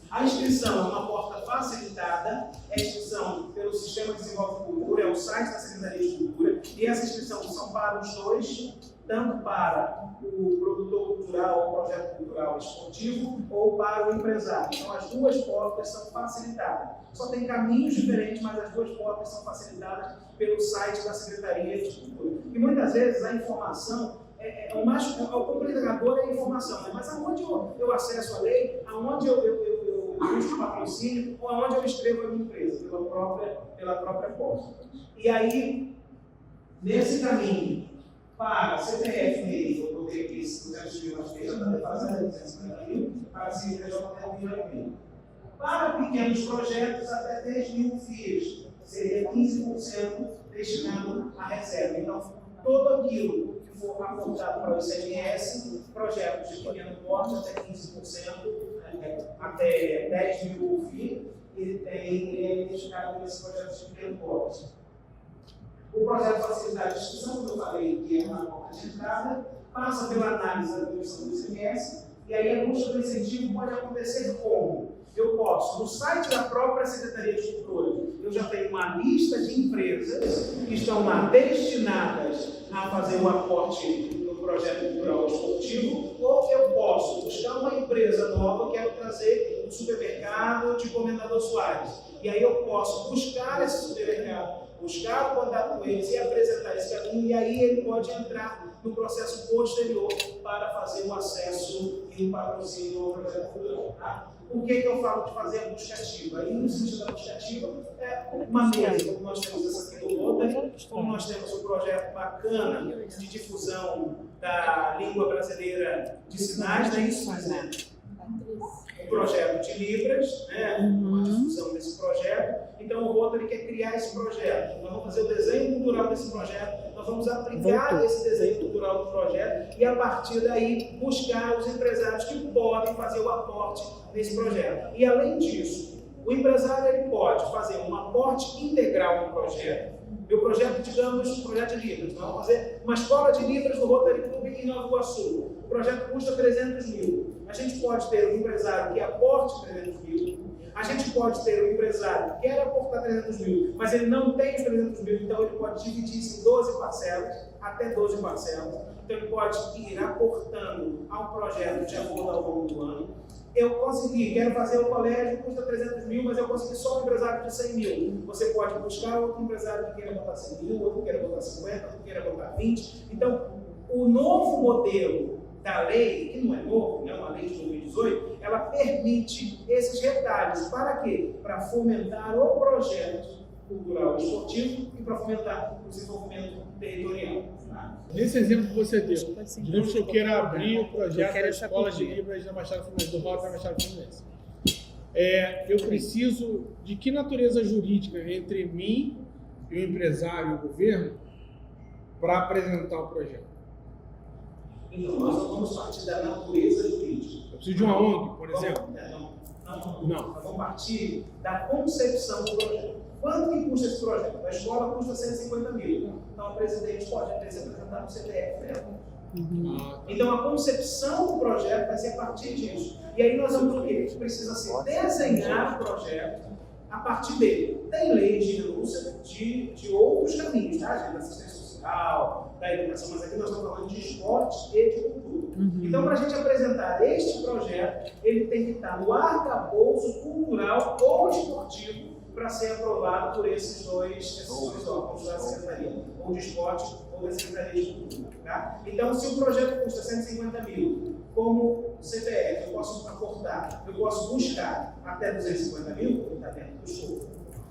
A inscrição é uma porta facilitada, é inscrição pelo Sistema de Desenvolve Cultura, é o site da Secretaria de Cultura, e essa inscrição são para os dois, tanto para o produtor cultural ou projeto cultural esportivo, ou para o empresário. Então, as duas portas são facilitadas. Só tem caminhos diferentes, mas as duas portas são facilitadas pelo site da Secretaria de Cultura. E muitas vezes a informação, o complicador é a informação, né? Mas aonde eu acesso a lei, aonde eu busco patrocínio, ou aonde eu escrevo a minha empresa, pela própria porta. E aí, nesse caminho, para CPF mesmo, eu botei aqui 200 mil, acho que já está defasando 250 mil, para CNPJ até 1 milhão e meio. Para pequenos projetos, até 10 mil FIIs, seria 15% destinado à reserva. Então, todo aquilo que for apontado para o ICMS, projetos de pequeno porte, até 15%, até 10 mil FII, ele é destinado a esses projetos de pequeno porte. O projeto de facilidade de inscrição, que eu falei que é uma porta de entrada, passa pela análise da dedução do ICMS, e aí a busca do incentivo pode acontecer como? Eu posso, no site da própria Secretaria de Cultura, eu já tenho uma lista de empresas que estão lá destinadas a fazer o aporte no projeto cultural esportivo, ou eu posso buscar uma empresa nova, quero trazer um supermercado de Comendador Soares. E aí eu posso buscar esse supermercado, buscar o contato com eles e apresentar esse caminho, e aí ele pode entrar no processo posterior para fazer o acesso e o patrocínio ao projeto cultural. Tá? Por que eu falo de fazer a busca ativa? Aí, no sentido da busca ativa, é uma mesa, como nós temos essa aqui do Rotary, como nós temos um projeto bacana de difusão da língua brasileira de sinais, não é isso, né? Um projeto de Libras, né? Uma difusão desse projeto. Então, o Rotary quer criar esse projeto. Nós vamos fazer o desenho cultural desse projeto, nós vamos aplicar esse desenho cultural do projeto e, a partir daí, buscar os empresários que podem fazer o aporte nesse projeto. E, além disso, o empresário ele pode fazer um aporte integral no projeto. Meu projeto, digamos, um projeto de Libras. Nós vamos fazer uma escola de Libras no Rotary Club em Nova Iguaçu. O projeto custa 300 mil. A gente pode ter um empresário que aporte 300 mil. A gente pode ter um empresário que quer aportar 300 mil, mas ele não tem os 300 mil, então ele pode dividir isso em 12 parcelas, até 12 parcelas. Então ele pode ir aportando ao projeto de acordo ao longo do ano. eu consegui, quero fazer o colégio, custa 300 mil, mas eu consegui só um empresário de 100 mil. Você pode buscar outro empresário que queira botar 100 mil, outro que queira botar 50, outro que queira botar 20. Então, o novo modelo da lei, que não é novo, é uma lei de 2018, ela permite esses retalhos. Para quê? Para fomentar o projeto cultural e esportivo e para fomentar o desenvolvimento territorial. Nesse exemplo que você deu, digamos que eu queira abrir o projeto da Escola de Libras da Baixada Fluminense, do Rota da Baixada Fluminense. Eu preciso de que natureza jurídica entre mim e o empresário e o governo para apresentar o projeto? Então, nós não vamos partir da natureza jurídica. Eu preciso de uma ONG, por exemplo? Não. Nós vamos partir da concepção do projeto. Quanto que custa esse projeto? A escola custa 150 mil. Então, o presidente pode se apresentar no CPF dela. Então, a concepção do projeto vai ser a partir disso. E aí nós vamos o quê? A gente precisa desenhar o projeto a partir dele. Tem leis de renúncia de outros caminhos, tá, gente? Da assistência social, da educação, mas aqui nós estamos falando de esporte e de cultura. Então, para a gente apresentar este projeto, ele tem que estar no arcabouço cultural ou esportivo para ser aprovado por esses dois órgãos da Secretaria, ou de Esporte ou da Secretaria de Cultura. Tá? Então, se o projeto custa 150 mil, como CPF, eu posso aportar, eu posso buscar até 250 mil, porque está dentro do escopo.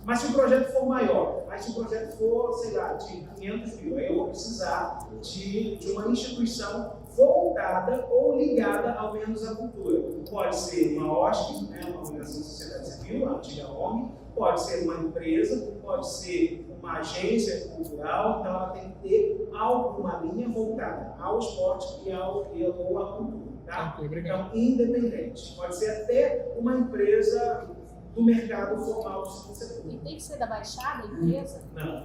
Mas se o projeto for maior, se o projeto for, sei lá, de 500 mil, aí eu vou precisar de uma instituição voltada ou ligada ao menos à cultura. Pode ser uma OSC, uma organização de sociedade civil, a antiga ONG, pode ser uma empresa, pode ser uma agência cultural, então ela tem que ter alguma linha voltada ao esporte ou à cultura. Tá? Então, independente. Pode ser até uma empresa do mercado formal do setor. E tem que ser da Baixada, a empresa?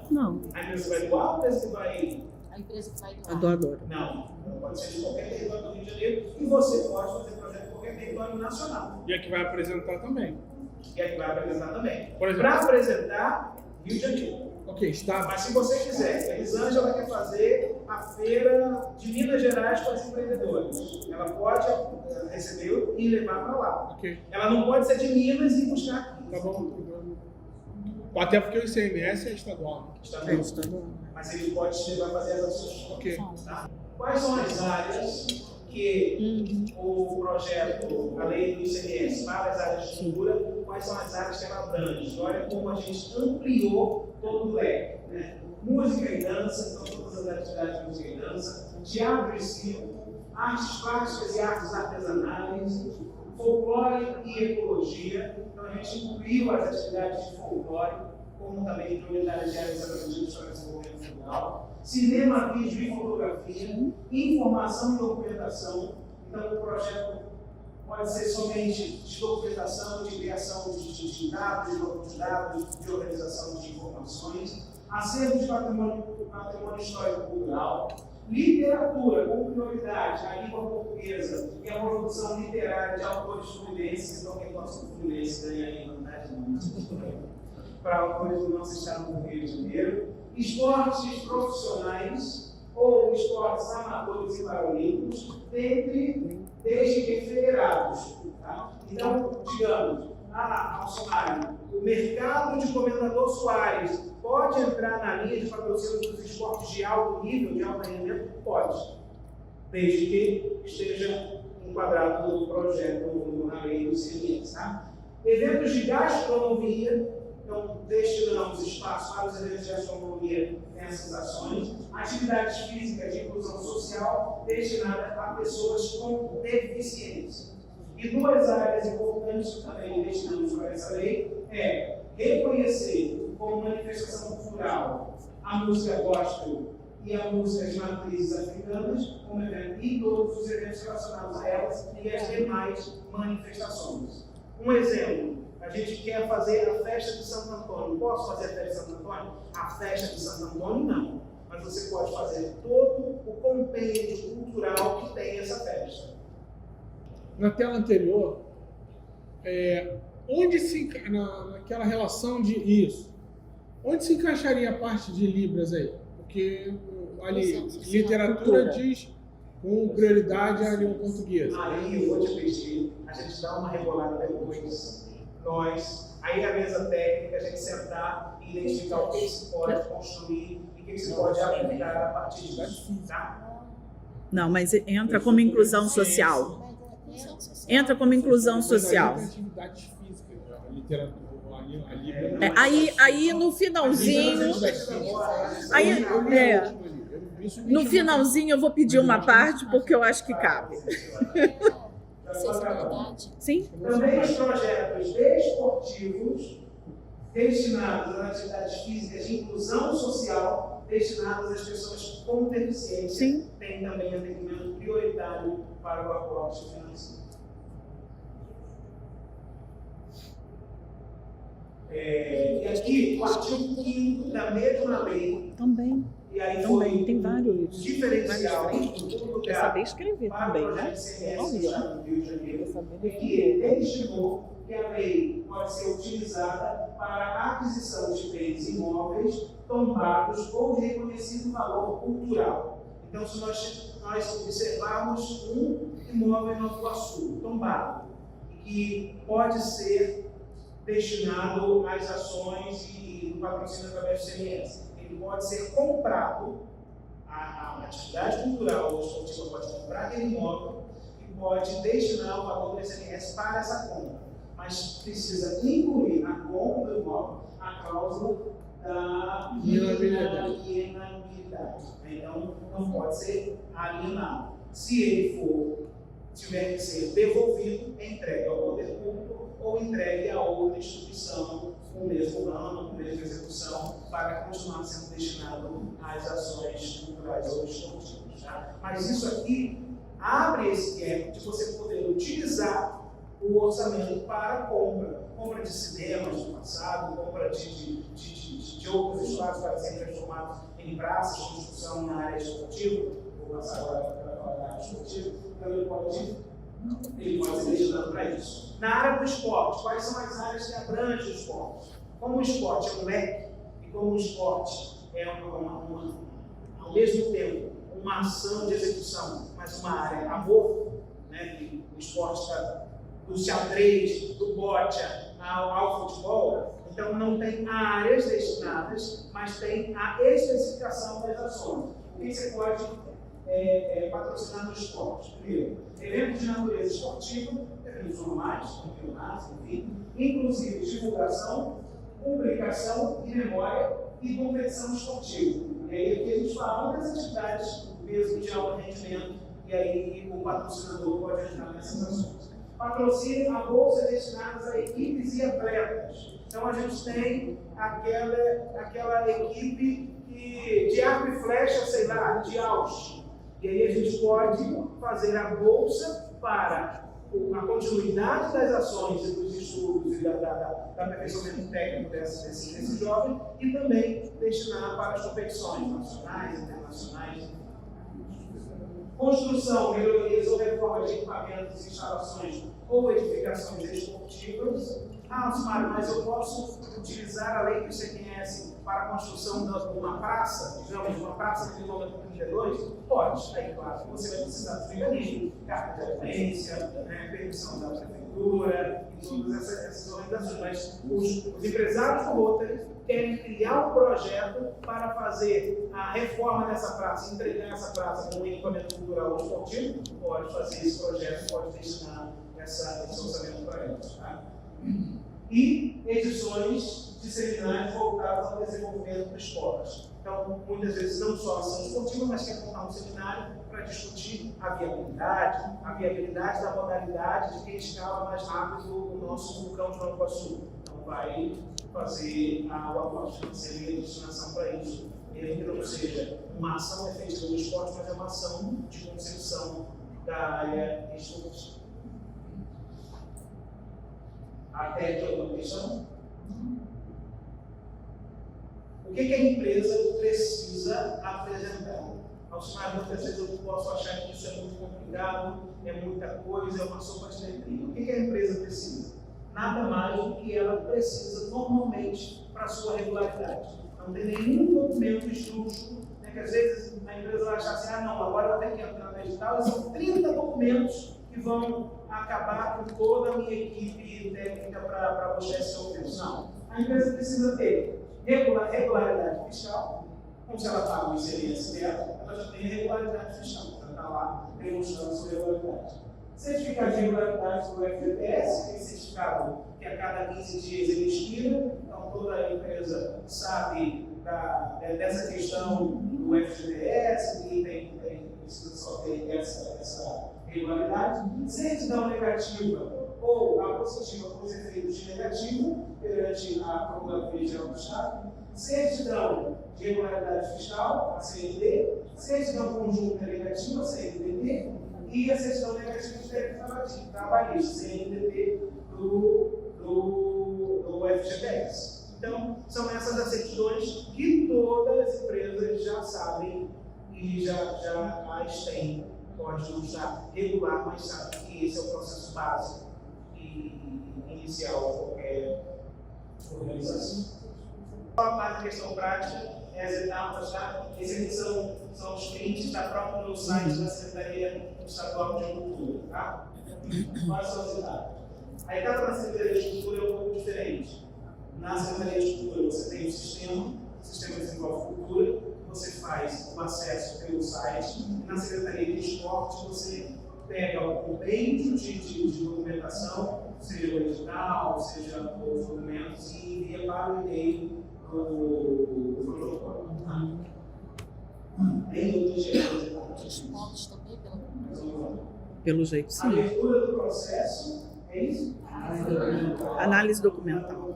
Não. A empresa vai doar ou a empresa que vai... A empresa que vai doar? A doadora. Não pode ser de qualquer território do Rio de Janeiro e você pode fazer projeto em qualquer território nacional. E a que vai apresentar também. Para apresentar, Rio de Janeiro. Ok, está. Mas se você quiser, a Elisângela quer fazer a feira de Minas Gerais para os empreendedores. Ela pode receber e levar para lá. Okay. Ela não pode ser de Minas e buscar aqui. Tá bom. Até porque o ICMS é estadual. Estadual. Mas ele pode levar a fazer as ações. Ok. Tá? Quais são as áreas que o projeto, a lei do ICMS, para as áreas de cultura, quais são as áreas que ela abrange? Olha como a gente ampliou todo o leque. Né? Música e dança, então todas as atividades de música e dança, teatro e circo, artes plásticas e artes artesanais, folclore e ecologia. Então a gente incluiu as atividades de folclore, como também prioritárias de áreas abrangidas para o desenvolvimento cultural, cinema, vídeo e fotografia, informação e documentação. Então, o projeto pode ser somente de documentação, de criação de dados, de banco de dados, de organização de informações, acervo de patrimônio histórico e cultural, literatura com prioridade, a língua portuguesa e a produção literária de autores fluminenses. Então, quem gosta do Fluminense ganha aí vantagem para autores do nosso estado do Rio de Janeiro. Esportes profissionais ou esportes amadores e paralímpicos, desde que federados. Tá? Então, digamos, Alcimário, o mercado de Comendador Soares pode entrar na linha de patrocínio dos esportes de alto nível, de alto rendimento? Pode, desde que esteja enquadrado no projeto, na lei do ICMS. Tá? Eventos de gastronomia. Então, destinamos espaço para os eventos de gastronomia nessas ações. Atividades físicas de inclusão social destinadas a pessoas com deficiência. E duas áreas importantes que também destinamos para essa lei é reconhecer como manifestação cultural a música gospel e a música de matrizes africanas, como evento, e todos os eventos relacionados a elas e as demais manifestações. Um exemplo. A gente quer fazer a festa de Santo Antônio. Posso fazer a festa de Santo Antônio? A festa de Santo Antônio, não. Mas você pode fazer todo o compêndio cultural que tem essa festa. Na tela anterior, onde naquela relação de isso, onde se encaixaria a parte de Libras aí? Porque ali, literatura diz com prioridade à língua portuguesa. Aí eu vou te pedir, a gente dá uma rebolada depois, aí a mesa técnica, a gente sentar e identificar o que se pode construir e o que se pode aplicar a partir disso, tá? Não, mas entra como inclusão social. Entra como inclusão social. Atividades físicas, a literatura, a Aí no finalzinho, no finalzinho eu vou pedir uma parte porque eu acho que cabe. Sim. Também os projetos desportivos destinados às atividades físicas de inclusão social, destinados às pessoas com deficiência, Sim. tem também atendimento prioritário para o aporte financeiro. E aqui, o artigo 5º da mesma lei. Também. E aí Também tem vários. Diferencial Quer saber escrever também, né? Quer saber que ele estimou que a lei pode ser utilizada para a aquisição de bens imóveis tombados ou de reconhecido valor cultural. Então, se nós observarmos um imóvel em Nova Iguaçu, tombado, que pode ser destinado às ações e do patrocínio através do CMS, ele pode ser comprado, a atividade cultural ou esportiva pode comprar aquele imóvel e pode destinar o valor do ICMS para essa compra. Mas precisa incluir na compra do imóvel a cláusula da inalienabilidade. Então, não pode ser alienado. Se ele tiver que ser devolvido, entregue ao poder público ou entregue a outra instituição com o mesmo ramo, com a mesma execução, para continuar sendo destinado às ações culturais ou esportivas. Tá? Mas isso aqui abre esse gap de você poder utilizar o orçamento para compra de cinemas no passado, compra de outros espaços para serem transformados em praças, construção na área esportiva. Vou passar agora para falar da área esportiva. Então ele pode ser destinado para isso. Na área do esporte, quais são as áreas que abrangem o esporte? Como o esporte é um leque e como o esporte é ao mesmo tempo uma ação de execução, mas uma área amor, né, que o esporte está do xadrez, do bocha ao futebol, então não tem áreas destinadas, mas tem a especificação das ações. O que você pode patrocinar no esporte? Primeiro, eventos de natureza esportiva, eventos normais, campeonatos, enfim, inclusive divulgação, publicação e memória e competição esportiva. E aí aqui a gente fala das atividades mesmo de alto rendimento, e aí o patrocinador pode entrar nessas ações. Patrocínio a bolsa destinadas a equipes e atletas. Então a gente tem aquela equipe de arco e flecha, sei lá, de auge. E aí a gente pode fazer a bolsa para a continuidade das ações e dos estudos e do aperfeiçoamento técnico desse jovem e também destinar para as competições nacionais, internacionais. Construção, melhorias ou reforma de equipamentos, instalações ou edificações esportivas. Ah, Osmar, mas eu posso utilizar a lei que você conhece para a construção de uma praça, digamos, uma praça de quilômetro 32? Pode. Aí, claro, você vai precisar de mecanismo, carta de agência, permissão da prefeitura e todas essas organizações. Mas os empresários do Rotary querem criar um projeto para fazer a reforma dessa praça, entregar essa praça com um equipamento cultural ou esportivo, pode fazer esse projeto, pode destinar esse orçamento para eles. Tá? E edições de seminários voltados ao desenvolvimento do esporte. Então, muitas vezes não só ação esportiva, mas quer montar um seminário para discutir a viabilidade da modalidade de quem escala mais rápido o nosso vulcão de Nova Iguaçu. Então, vai fazer o aporte financeiro e a destinação para isso. Mesmo que não seja uma ação efetiva do esporte, mas é uma ação de concepção da área esportiva. Até aqui alguma questão? O que a empresa precisa apresentar? Alcimar, muitas vezes eu posso achar que isso é muito complicado, é muita coisa, é uma sopa de letrinha. O que a empresa precisa? Nada mais do que ela precisa normalmente para a sua regularidade. Não tem nenhum documento esdrúxulo é que às vezes a empresa vai achar assim, não, agora eu tenho que entrar no edital, e são 30 documentos que vão acabar com toda a minha equipe técnica para puxar esse ofício. Não. A empresa precisa ter regularidade fiscal, como se ela paga o ICMS dela, ela já tem regularidade fiscal, ela está lá demonstrando sua regularidade. Certificado de regularidade do FGTS, que é certificado que a cada 15 dias ele expira, então toda a empresa sabe dessa questão do FGTS, e precisa só ter essa regularidade. Certidão negativa ou a positiva com os efeitos de negativo perante a Procuradoria Geral do Estado, certidão de regularidade fiscal, a CND, certidão conjunta negativa, a CNDT, e a certidão negativa de débito trabalhista, CNDT do FGTS. Então, são essas as certidões que todas as empresas já sabem e já as têm. Pode não estar regular, mas sabe que esse é o processo básico e inicial de qualquer organização. A parte da questão prática é as etapas, tá? Esses aqui são os prints da própria no site da Secretaria Estadual de Agricultura, tá? Quais são as etapas? A etapa da Secretaria de Cultura é um pouco diferente. Na Secretaria de Cultura você tem o sistema de desenvolve cultura, você faz o acesso pelo site, e na Secretaria de Esporte você pega o compêndio de documentação, seja o edital, seja os documentos, e envia para o e-mail do protocolo. Tem outros jeitos. Pelo jeito, sim. A abertura do processo é isso? Análise documental.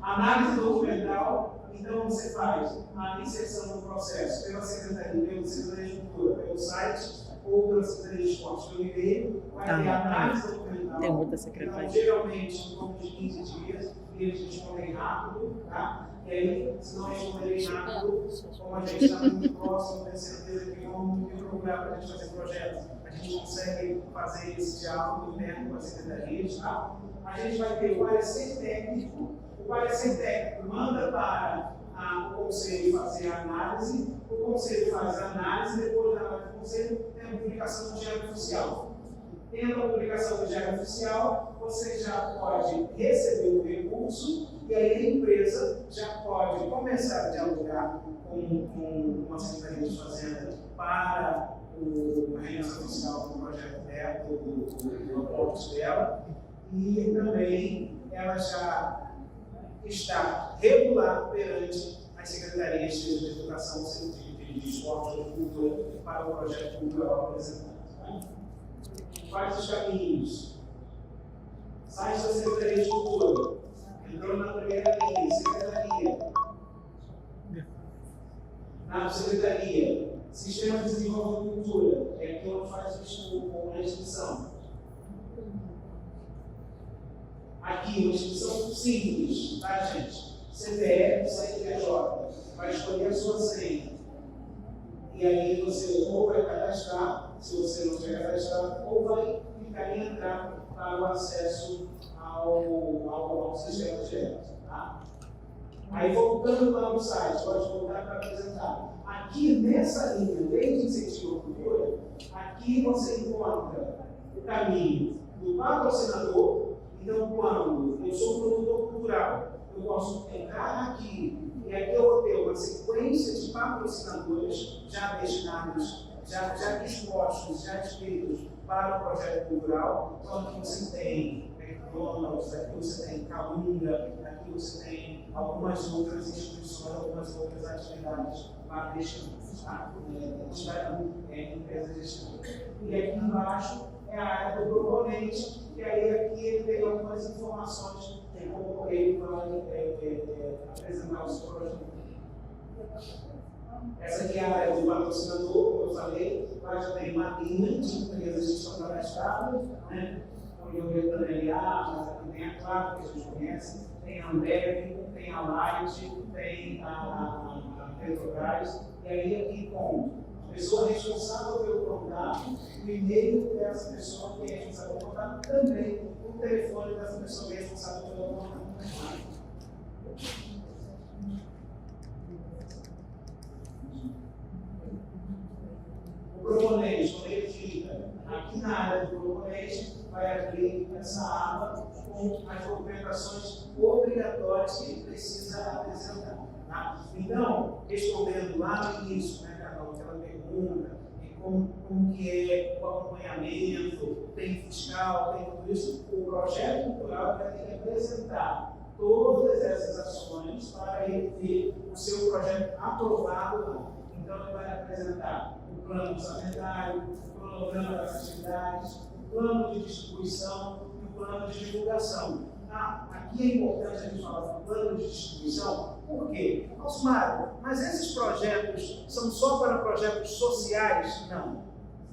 Análise documental, então você faz a inserção no processo pela Secretaria de Cultura, pelo site, ou pela Secretaria de Esporte, pelo e-mail, vai ter análise documental. Tem outra secretaria. Então, geralmente, em torno de 15 dias, e eles respondem rápido, tá? E aí, se não responderem rápido, como a gente está muito próximo, tenho certeza que vão me procurar para a gente fazer projetos. A gente consegue fazer esse diálogo interno com as secretarias, tá? A gente vai ter o parecer técnico. O parecer técnico manda para o conselho fazer a análise, o conselho faz a análise, depois da análise do conselho tem a publicação no Diário Oficial. Tendo a publicação do Diário Oficial, você já pode receber o recurso e aí a empresa já pode começar a dialogar com a Secretaria de Fazenda para a reunião oficial do projeto dela, do aporte dela, e também ela já está regular perante as secretarias de educação, de esporte ou de cultura para o projeto cultural apresentado. Quais os caminhos? Site da Secretaria de Cultura, entrou na primeira linha, Secretaria. Na Secretaria, Sistema de Desenvolvimento de Cultura, é aqui onde faz a inscrição. Aqui, uma inscrição simples, tá, gente? CPF, CNPJ, vai escolher a sua senha. E aí você ou vai cadastrar, se você não tiver cadastrado, ou vai clicar em entrar para o acesso ao sistema direto. Tá? Aí voltando lá no site, pode voltar para apresentar. Aqui nessa linha, desde incentivo à cultura, aqui você encontra o caminho do patrocinador. Então, quando eu sou um produtor cultural, eu posso entrar aqui e aqui eu vou ter uma sequência de patrocinadores já destinados, já dispostos, já inscritos para o projeto cultural. Então, aqui você tem McDonald's, aqui você tem Calunga, aqui você tem algumas outras instituições, algumas outras atividades para destinados, tá? Empresas destinadas. E aqui embaixo é a área do proponente, e aí aqui ele tem algumas informações de como ele vai apresentar o seu projeto. Essa aqui é a área do patrocinador, como eu falei, lá já tem uma linha de empresas que estão cadastradas, né? União Vietnã LA, mas aqui tem a Claro, que a gente conhece, tem a Ambev, tem a Light, tem a Petrobras, e aí aqui com a pessoa responsável pelo contrato, o e-mail dessa pessoa que é responsável pelo contrato, também o telefone dessa pessoa que é responsável pelo contrato. plenário do colégio vai abrir essa aba com as documentações obrigatórias que ele precisa apresentar. Tá? Então, respondendo lá no início, né, Carol, aquela pergunta, como que é o acompanhamento, tem fiscal, tem tudo isso, o projeto cultural vai ter que apresentar todas essas ações para ele ter o seu projeto aprovado lá. Então, ele vai apresentar o plano orçamentário, o cronograma das atividades, o plano de distribuição e o plano de divulgação. Aqui é importante a gente falar do plano de distribuição, por quê? Osmar, mas esses projetos são só para projetos sociais? Não.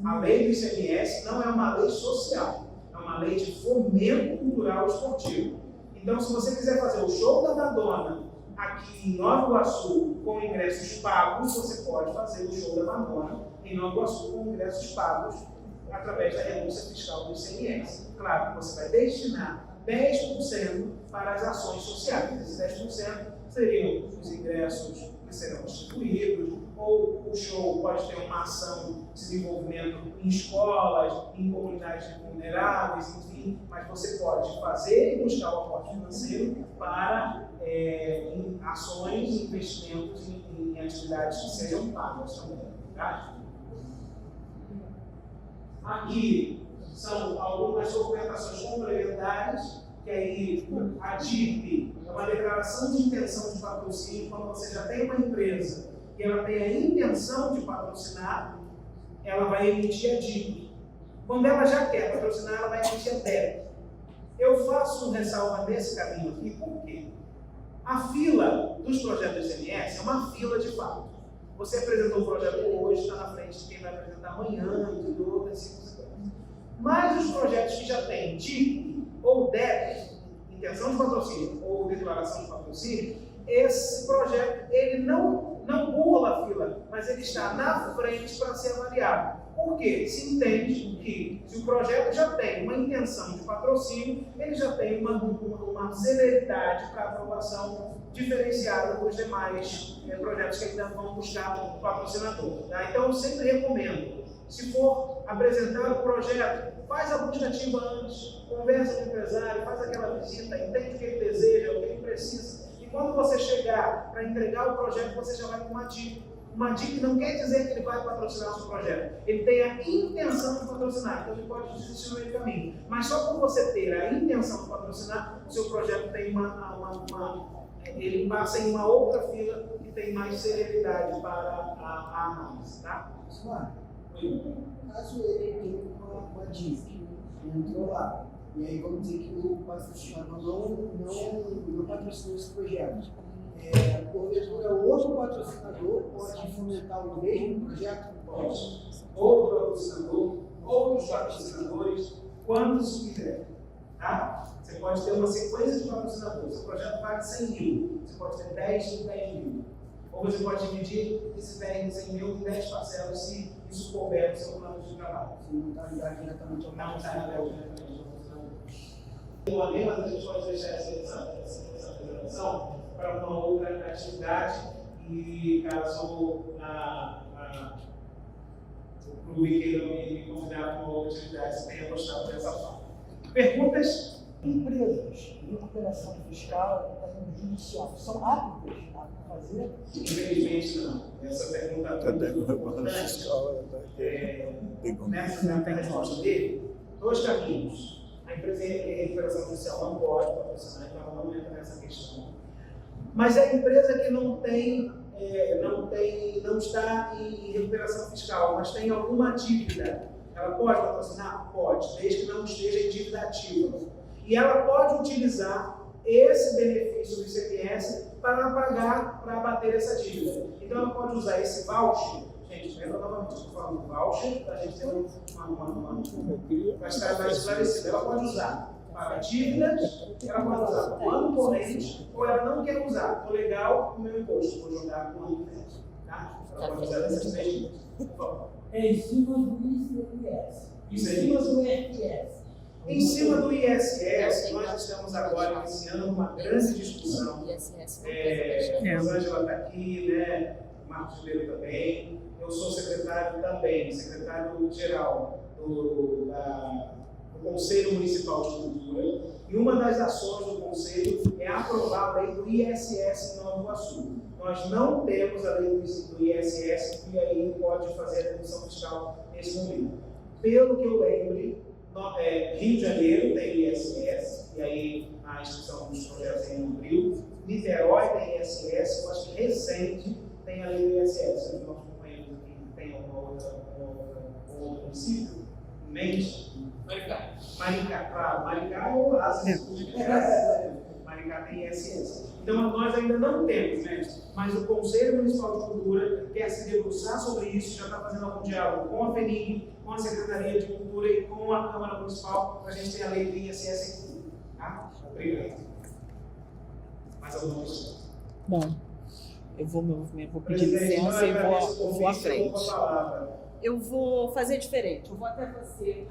A lei do ICMS não é uma lei social, é uma lei de fomento cultural esportivo. Então, se você quiser fazer o show da Madonna aqui em Nova Iguaçu com ingressos pagos, você pode fazer o show da Madonna em Nova Iguaçu com ingressos pagos através da renúncia fiscal do ICMS. Claro que você vai destinar 10% para as ações sociais. Esses 10% seriam os ingressos que serão distribuídos, ou o show pode ter uma ação de desenvolvimento em escolas, em comunidades vulneráveis, enfim, mas você pode fazer e buscar o aporte financeiro para em ações e investimentos em atividades que sejam pagas também. Tá? Aqui são algumas documentações complementares, que aí a DIP é uma declaração de intenção de patrocínio. Quando você já tem uma empresa e ela tem a intenção de patrocinar, ela vai emitir a DIP. Quando ela já quer patrocinar, ela vai emitir a DEP. Eu faço um ressalva nesse caminho aqui, por quê? A fila dos projetos ICMS é uma fila de fato. Você apresentou o projeto hoje, está na frente de quem vai apresentar amanhã, entendeu? Mas os projetos que já têm DIP ou DEP, intenção de patrocínio ou declaração de patrocínio, esse projeto ele não pula a fila, mas ele está na frente para ser avaliado. Por quê? Se entende que se o projeto já tem uma intenção de patrocínio, ele já tem uma celeridade para aprovação diferenciada dos demais projetos que ainda vão buscar o patrocinador. Tá? Então, eu sempre recomendo, se for apresentar o projeto, faz a busca ativa antes, conversa com o empresário, faz aquela visita, entende o que ele deseja, o que ele precisa. E quando você chegar para entregar o projeto, você já vai com uma dica. Uma dica não quer dizer que ele vai patrocinar o seu projeto. Ele tem a intenção de patrocinar, então ele pode desistir no meio do caminho. Mas só por você ter a intenção de patrocinar, o seu projeto tem ele passa em uma outra fila e tem mais celeridade para a análise. Tá? Caso ele tenha uma DIP, entrou lá, e aí vamos dizer que o patrocinador não patrocinou esse projeto. Porventura, outro patrocinador pode fomentar o mesmo projeto? Pode. Outro patrocinador, outros patrocinadores, quantos quiser. Tá? Você pode ter uma sequência de patrocinadores. O projeto vale 100 mil, você pode ter 10 de 10 mil. Ou você pode dividir esses 10 de 100 mil em 10 parcelas, se isso couber no seu plano de trabalho. Se não está ligado diretamente ao patrocinador. Mas a gente pode deixar essa apresentação para uma outra atividade e caso o clube queira me convidar para uma outra atividade, se tenha gostado dessa fala. Perguntas? Empresas de recuperação fiscal e também judicial são aptas a fazer? Infelizmente não. Essa pergunta é muito importante. Nessa resposta dele, dois caminhos. A empresa de recuperação judicial não pode patrocinar, então ela não entra nessa questão. Mas a empresa que não está em recuperação fiscal, mas tem alguma dívida, ela pode patrocinar? Pode, desde que não esteja em dívida ativa. E ela pode utilizar esse benefício do ICMS para pagar, para abater essa dívida. Então ela pode usar esse voucher. Gente, lembra novamente, estou falando do voucher, para a gente ter para estar mais esclarecido. Ela pode usar para dívidas, ela pode usar para o ano corrente, ou ela não quer usar. Estou legal com o meu imposto, vou jogar com o ano corrente. Tá? Ela pode usar essas três dívidas. É em cima do ICMS. Isso aí. Em cima do ISS. Em cima do ISS, nós estamos agora iniciando uma grande discussão. Rosângela está aqui, né? Marcos Leiro também. Eu sou secretário também, secretário-geral do Conselho Municipal de Cultura, e uma das ações do Conselho é aprovar a lei do ISS em Nova Iguaçu. Nós não temos a lei do ISS e aí pode fazer a dedução fiscal nesse momento. Pelo que eu lembre, Rio de Janeiro tem ISS, e aí a inscrição dos projetos em abril. Niterói tem ISS, eu acho que Resende tem a lei do ISS. Os nossos companheiros aqui tem outro município em mente? Maricá, claro, Maricá é o oásis. Maricá tem ISS. Então, nós ainda não temos, né? Mas o Conselho Municipal de Cultura quer se debruçar sobre isso, já está fazendo algum diálogo com a FENIG, com a Secretaria de Cultura e com a Câmara Municipal, para a gente ter a lei do ISS aqui. Tá? Obrigado. Mais alguma questão? Bom, eu vou pedir licença e vou à frente. Eu vou fazer diferente. Eu vou até você.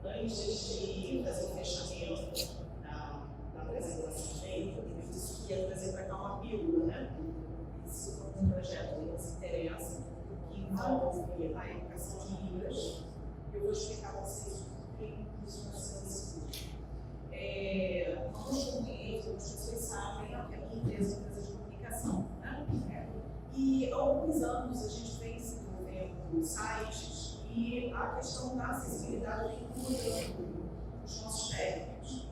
Antes de fazer o fechamento da apresentação dele, eu disse que ia trazer para cá uma pílula, né? Isso é um projeto que nos interessa, que envolve a educação de Libras. Eu vou explicar a vocês o que isso vai ser decidido. Nós, como vocês sabem, a minha empresa é uma empresa de comunicação, né? E há alguns anos a gente vem desenvolvendo sites e a questão da acessibilidade vem incluindo os nossos técnicos.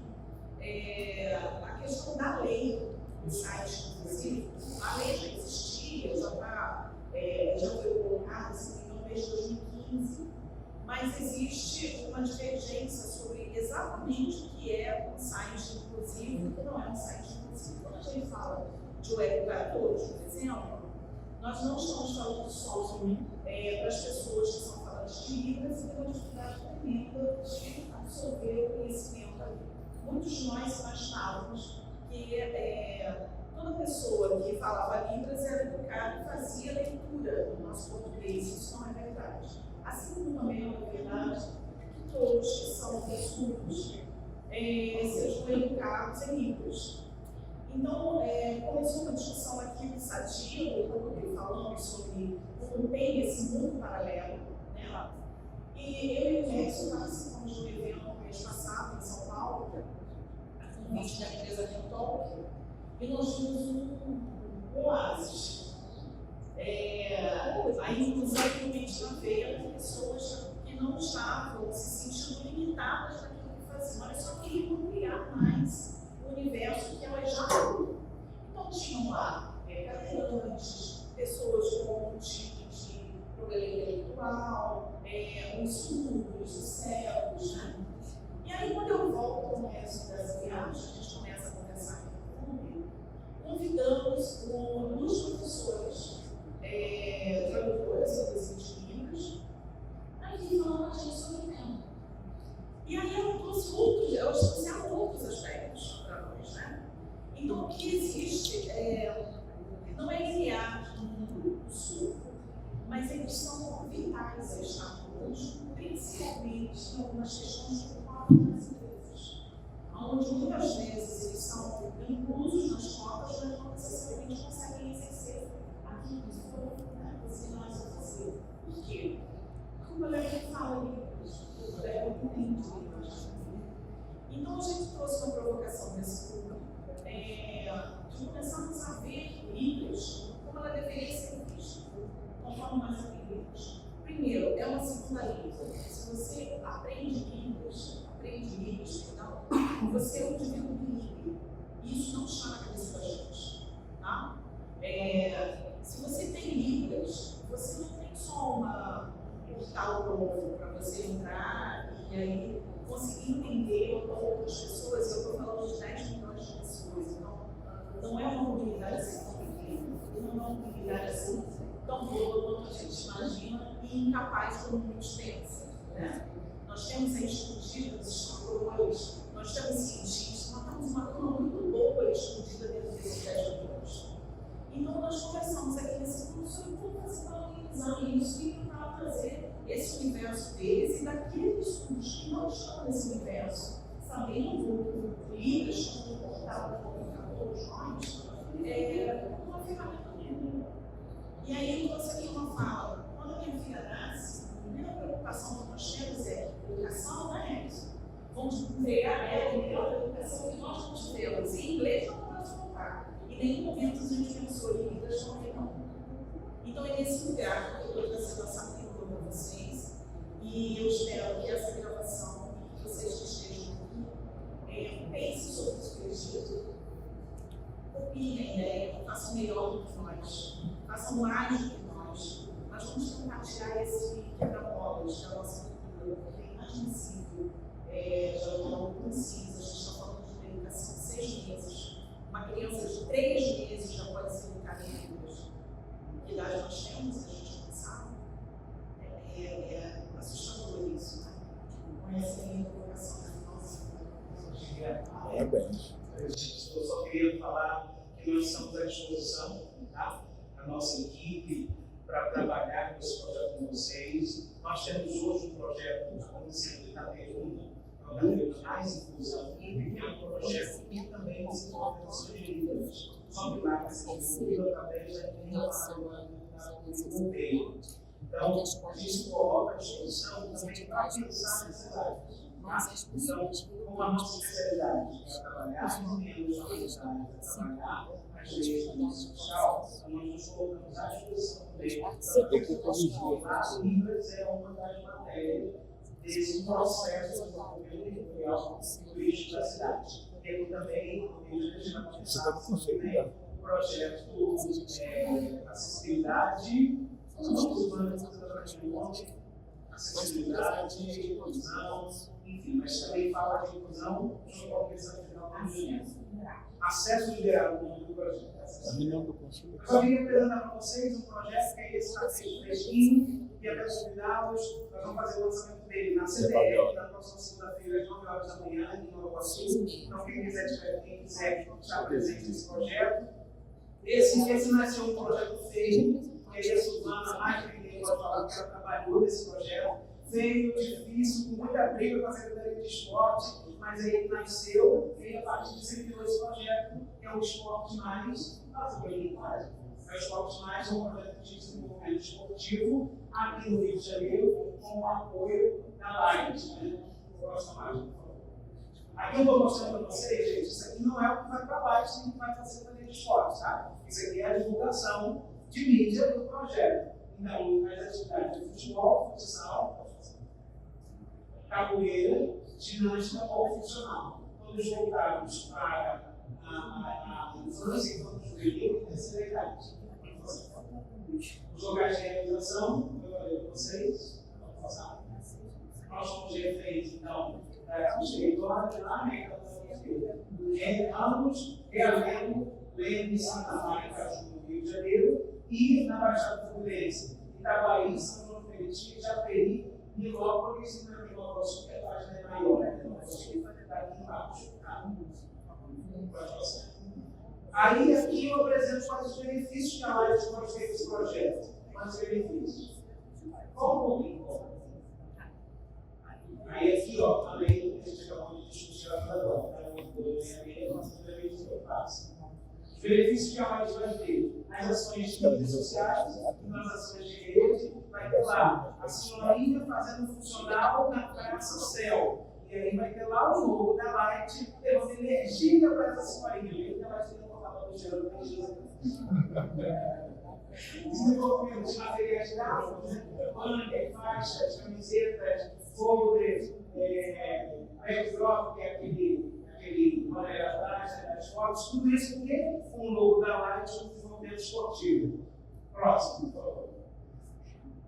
A questão da lei do site, inclusive, a lei já existia, já foi colocada desde 2015, mas existe uma divergência sobre exatamente o que é um site inclusivo e o que não é um site inclusivo. Quando a gente fala de web-educadores, por exemplo, nós não estamos falando só para as pessoas que são falantes de Libras e têm uma dificuldade tremenda de absorver o conhecimento ali. Muitos de nós imaginávamos que toda pessoa que falava Libras era educada e fazia leitura do nosso português. Isso não é verdade. Assim como também não é verdade que todos que são surdos sejam educados em Libras. Então, começou uma discussão aqui do Sadio, falando sobre como tem esse mundo paralelo, né? E eu e o Nelson participamos de um evento no mês passado, em São Paulo, a convite da empresa Kentalk, e nós vimos um oásis. A inclusão permitida veio de pessoas que não estavam se sentindo limitadas naquilo que faziam, mas só queriam criar mais o universo que elas já tinham. Então, tinham lá cadeirantes, pessoas com um tipo de problema intelectual, os surdos, os cegos, né? E aí, quando eu volto ao começo dessa viagem, a gente começa a conversar aqui no clube, convidamos duas professores, tradutoras, traduzidas de Libras, aí falando a gente sobre o tema. E aí eu trouxe outros aspectos para nós, né? Então, o que existe não é linear no mundo do sul, mas eles são vitais a estar todos, principalmente em algumas questões de cotas nas empresas, onde muitas vezes eles são inclusos nas cotas, mas não necessariamente conseguem exercer aquilo que você não vai fazer. Por quê? Porque o colega fala Libras, o colega entende Libras. Então a gente trouxe uma provocação desse público, de começarmos a ver Libras como ela deveria ser vista, conforme nós aprendemos. Primeiro, é uma segunda língua. Se você aprende Libras, perdão, você é um indivíduo bilíngue. Isso não está na cabeça da gente. Tá? Se você tem Libras, você não tem só um portal novo para você entrar e aí conseguir entender outras pessoas. Eu estou falando de 10 milhões de pessoas, então não é uma mobilidade assim tão pequena, não é uma mobilidade assim tão boa quanto a gente imagina e incapaz como muitos pensam, né? Nós temos aí escondidos escritores, nós temos cientistas, nós temos uma turma muito boa escondida dentro desses 10 milhões. Então nós conversamos aqui nesse curso sobre como fazer para organizar isso e tentar trazer esse universo deles e daqueles estudos que não estão nesse universo, sabendo Libras como um portal para comunicar todos nós, uma ferramenta nova. E aí eu trouxe aqui uma fala. Quando a minha filha vamos entregar a melhor educação que nós não tivemos. Em inglês não podemos voltar. Em nenhum momento a gente pensou em vidas não. Então é nesse lugar que eu estou trazendo essa pílula para vocês. E eu espero que essa gravação, que vocês que estejam aqui, pensem sobre isso que eu disse. Copiem a ideia, façam melhor do que nós, façam mais do que nós. Nós vamos tentar tirar esse quebra-molas da nossa cultura, porque é inadmissível. Já não precisa, a gente está falando de uma educação de 6 meses. Uma criança de 3 meses já pode ser educada em línguas. Que idade nós temos, a gente não sabe. É assustador isso, né? Conhece ainda a educação da nossa. Parabéns. Eu só queria falar que nós estamos à disposição, tá? A nossa equipe, para trabalhar com esse projeto com vocês. Nós temos hoje um projeto acontecendo em Itaperuna, mais inclusão, que é um projeto que também desenvolve noções de línguas. Só que lá vai ser desenvolvido através da integração do governo. Então, a gente coloca à disposição também para pensar nessas áreas. Então, como a nossa especialidade é trabalhar as reuniões da universidade, trabalhar as leis da nossa social, nós nos colocamos à disposição também para as línguas é uma das matérias desse processo de desenvolvimento territorial e turístico da cidade. Ele também, o projeto acessibilidade, acessibilidade, inclusão, enfim, mas também fala de inclusão junto ao Conselho Final da União. Acesso liberado no nome do projeto. Eu só queria apresentar para vocês um projeto que é esse nascido fresquinho, e até convidá-los, nós vamos fazer o lançamento dele na CDF, na próxima segunda-feira, às 9 horas da manhã, em Nova Iguaçu. Então, quem quiser estar presente nesse projeto. Esse nasceu um projeto feio, que aí a Suzana, mais que ninguém pode falar que ela trabalhou nesse projeto. Veio difícil, com muita briga com a Secretaria de Esporte, mas aí nasceu, veio a partir de você criou esse projeto, que é o Esporte Mais. Nossa, foi bem quase. O Esporte Mais é um projeto de desenvolvimento esportivo aqui no Rio de Janeiro, com o apoio da Light, né? Aqui eu estou mostrando para vocês, gente, isso aqui não é o que vai para baixo, nem o que vai para a Secretaria de Esporte, tá? Isso aqui é a divulgação de mídia do projeto. Então, as atividades de futebol, futsal, capoeira, ginástica ou funcional. Todos voltados para a infância, enquanto juvenil e terceira idade. Os locais de realização, como eu falei para vocês, nós somos reféns, então, dos territórios lá, né? Ramos, Realengo, Leme, Santa Maria, Caju, no Rio de Janeiro, e na Baixada Fluminense, Itaguaí, São João do Meriti, Japeri, Nilópolis e na Nilópolis, que a página é maior, né? Nilópolis, está aqui embaixo. Aí, aqui eu apresento quais os benefícios que a Light pode ter desse projeto. Quais os benefícios? Qual o pouquinho? Aí, aqui, ó, além do que a gente acabou de discutir agora, os benefícios que a Light vai ter, as ações de mídias sociais, nas ações de rede, vai ter lá a senhorinha fazendo funcional na Praça Céu. E aí vai ter lá o logo da Light, levando energia para essa senhorinha. E a Light tem uma palavra do Gerando desenvolvimento de materiais gráficos, né? Banner, faixas, camisetas, folders, backdrop, que é aquele banner atrás, das fotos, tudo isso porque com o logo da Light no desenvolvimento esportivo. Próximo, por favor.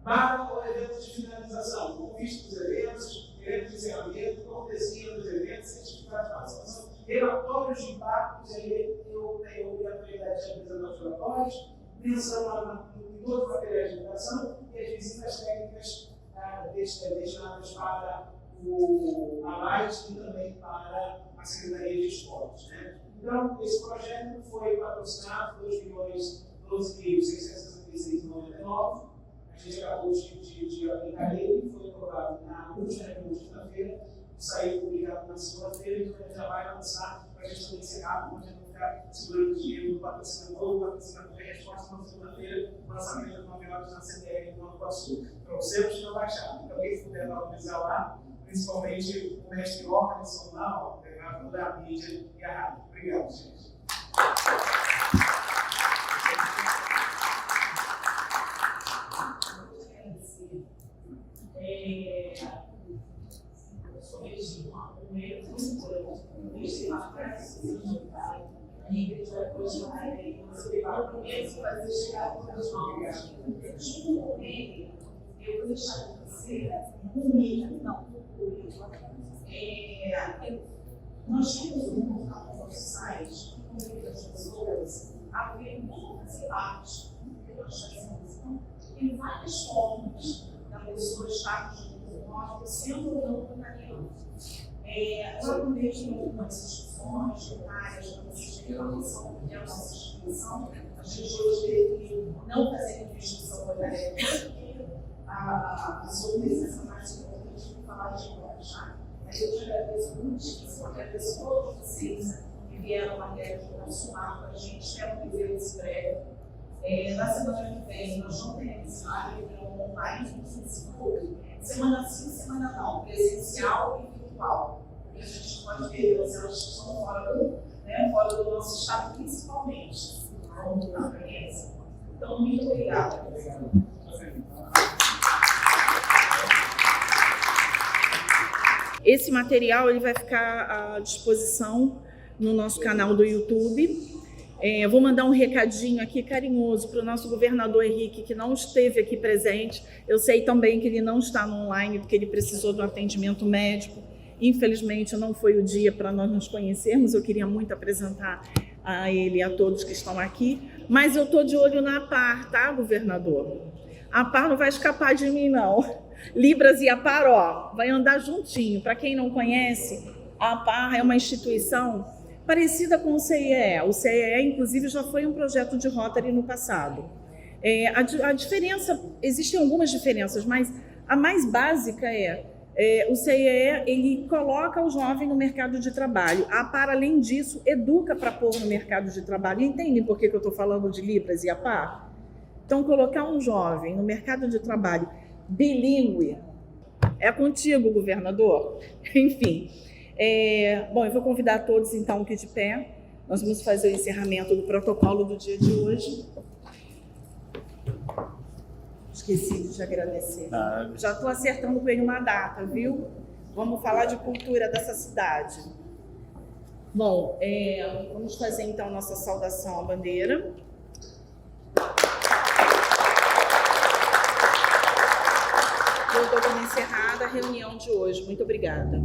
Para o evento de finalização, convite dos eventos, evento de encerramento, cortesia dos eventos, certificado de participação, relatórios de impactos, aí eu tenho a obrigatoriedade de apresentar os relatórios, menção em todos os materiais de educação e as visitas técnicas destinadas para a Light e também para a Secretaria de Esportes. Né? Então, esse projeto foi patrocinado por R$12.666,99. A gente acabou de aplicar ele, foi aprovado na última quinta-feira, saiu publicado na segunda-feira, então a gente já vai lançar para a gente também encerrar, para a gente não ficar segurando o dinheiro do patrocinador, o patrocinador tem resposta na segunda-feira, o lançamento de 9 horas na CDR do Nova Iguaçu. Para você, não baixar. Então, quem puder valorizar lá, principalmente o mestre organizacional, da mídia e a rádio. Obrigado, gente. Eu sou Regina, o meio do mundo, desde lá para a igreja hoje vai fazer chegar para os novos. Junto com ele, eu vou deixar com você nós temos um portal no nosso site que convida as pessoas a ver muitas imagens que nós fazemos. Então, tem várias formas da pessoa estar junto com nós, sendo ou não voluntariando. Lá no meio tem algumas instituições locais para vocês terem uma noção do que é a nossa instituição. A gente hoje teve não fazer instituição voluntária porque a sua presença mais importante de falar de nós, tá? Mas eu te agradeço muitíssimo, agradeço a todos vocês que vieram até aqui para somar com a gente, espero que veio esse breve. Na semana que vem, nós não teremos a reunião online no Facebook, semana sim, semana não, presencial e virtual. Porque a gente pode ver elas que estão fora do nosso estado, principalmente, na presença. Então, muito obrigada. Esse material ele vai ficar à disposição no nosso canal do YouTube. Vou mandar um recadinho aqui carinhoso para o nosso governador Henrique, que não esteve aqui presente. Eu sei também que ele não está no online, porque ele precisou de um atendimento médico. Infelizmente, não foi o dia para nós nos conhecermos. Eu queria muito apresentar a ele e a todos que estão aqui. Mas eu estou de olho na APAR, tá, governador? A APAR não vai escapar de mim, não. Libras e APAR, ó, vai andar juntinho. Para quem não conhece, a APAR é uma instituição parecida com o CIE. O CIE, inclusive, já foi um projeto de Rotary no passado. A diferença, existem algumas diferenças, mas a mais básica o CIE, ele coloca o jovem no mercado de trabalho. A APAR, além disso, educa para pôr no mercado de trabalho. Entendem por que eu estou falando de Libras e APAR? Então, colocar um jovem no mercado de trabalho bilíngue é contigo, governador. Enfim. Bom, eu vou convidar todos, então, aqui de pé. Nós vamos fazer o encerramento do protocolo do dia de hoje. Esqueci de te agradecer. Já estou acertando com ele uma data, viu? Vamos falar de cultura dessa cidade. Bom, vamos fazer, então, nossa saudação à bandeira. Eu dou como encerrada a reunião de hoje. Muito obrigada.